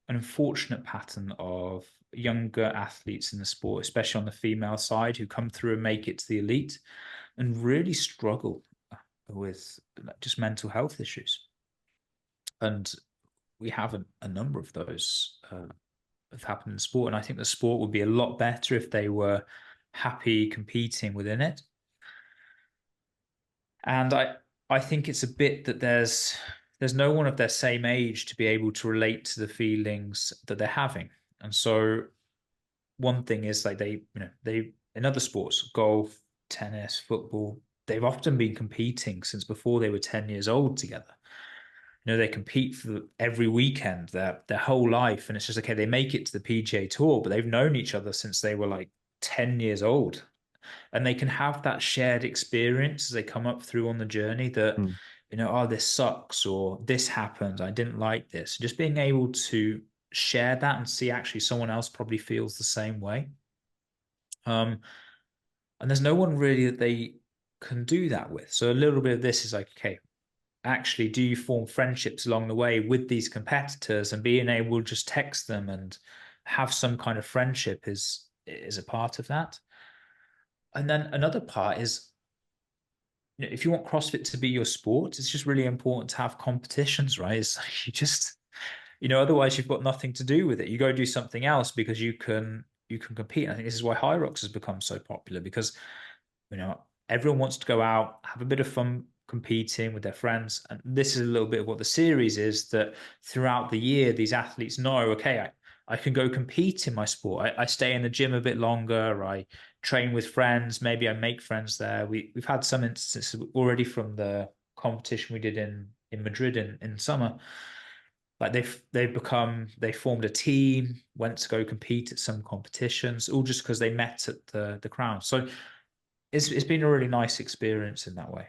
Speaker 2: unfortunate pattern of younger athletes in the sport, especially on the female side, who come through and make it to the elite and really struggle with just mental health issues. And we have a number of those have happened in sport. And I think the sport would be a lot better if they were happy competing within it. And I think it's a bit that there's no one of their same age to be able to relate to the feelings that they're having. And so one thing is like they in other sports, golf, tennis, football, they've often been competing since before they were 10 years old together. They compete for every weekend their whole life, and it's just okay. They make it to the PGA Tour, but they've known each other since they were like 10 years old, and they can have that shared experience as they come up through on the journey that,
Speaker 1: Mm.
Speaker 2: oh, this sucks, or this happened, I didn't like this. Just being able to share that and see actually someone else probably feels the same way. And there's no one really that they can do that with. So a little bit of this is like, okay, actually, do you form friendships along the way with these competitors, and being able to just text them and have some kind of friendship is a part of that. And then another part is, if you want CrossFit to be your sport, it's just really important to have competitions, right? It's like you just, otherwise you've got nothing to do with it. You go do something else because you can compete. And I think this is why High Rocks has become so popular, because everyone wants to go out, have a bit of fun competing with their friends. And this is a little bit of what the series is, that throughout the year, these athletes know, okay, I can go compete in my sport. I stay in the gym a bit longer. I train with friends. Maybe I make friends there. We've had some instances already from the competition we did in Madrid in summer. Like they formed a team, went to go compete at some competitions, all just because they met at the crown. So it's been a really nice experience in that way.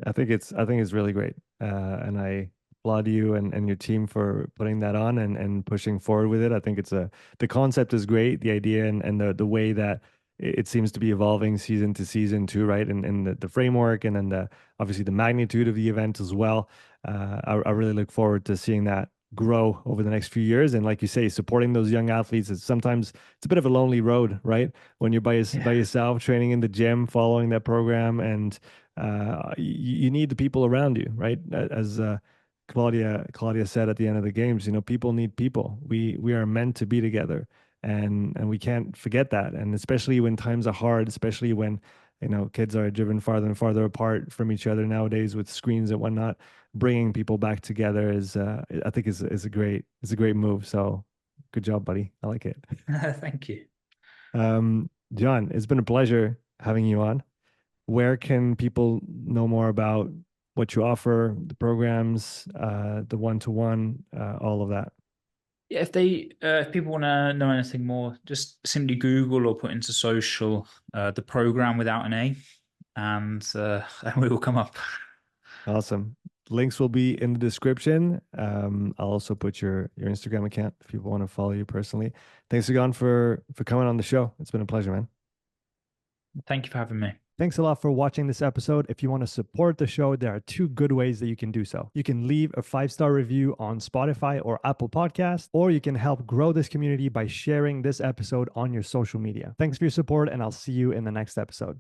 Speaker 1: I think it's really great, and I applaud you and your team for putting that on and pushing forward with it. I think the concept is great, the idea and the way that it seems to be evolving season to season too, right? And the framework and then obviously the magnitude of the event as well. I really look forward to seeing that grow over the next few years. And like you say, supporting those young athletes is sometimes it's a bit of a lonely road, right? When you're by
Speaker 2: Yeah.
Speaker 1: yourself training in the gym, following that program, and you need the people around you, right? As Claudia said at the end of the games, people need people. We are meant to be together, and we can't forget that. And especially when times are hard, especially when kids are driven farther and farther apart from each other nowadays with screens and whatnot, bringing people back together is I think is a great move. So good job, buddy. I like it.
Speaker 2: Thank you.
Speaker 1: John, it's been a pleasure having you on. Where can people know more about what you offer, the programs, the one-to-one, all of that?
Speaker 2: Yeah, if people want to know anything more, just simply Google or put into social the program without an A, and and we will come up.
Speaker 1: Awesome. Links will be in the description. I'll also put your Instagram account if people want to follow you personally. Thanks again for coming on the show. It's been a pleasure, man.
Speaker 2: Thank you for having me.
Speaker 1: Thanks a lot for watching this episode. If you want to support the show, there are two good ways that you can do so. You can leave a 5-star review on Spotify or Apple Podcasts, or you can help grow this community by sharing this episode on your social media. Thanks for your support, and I'll see you in the next episode.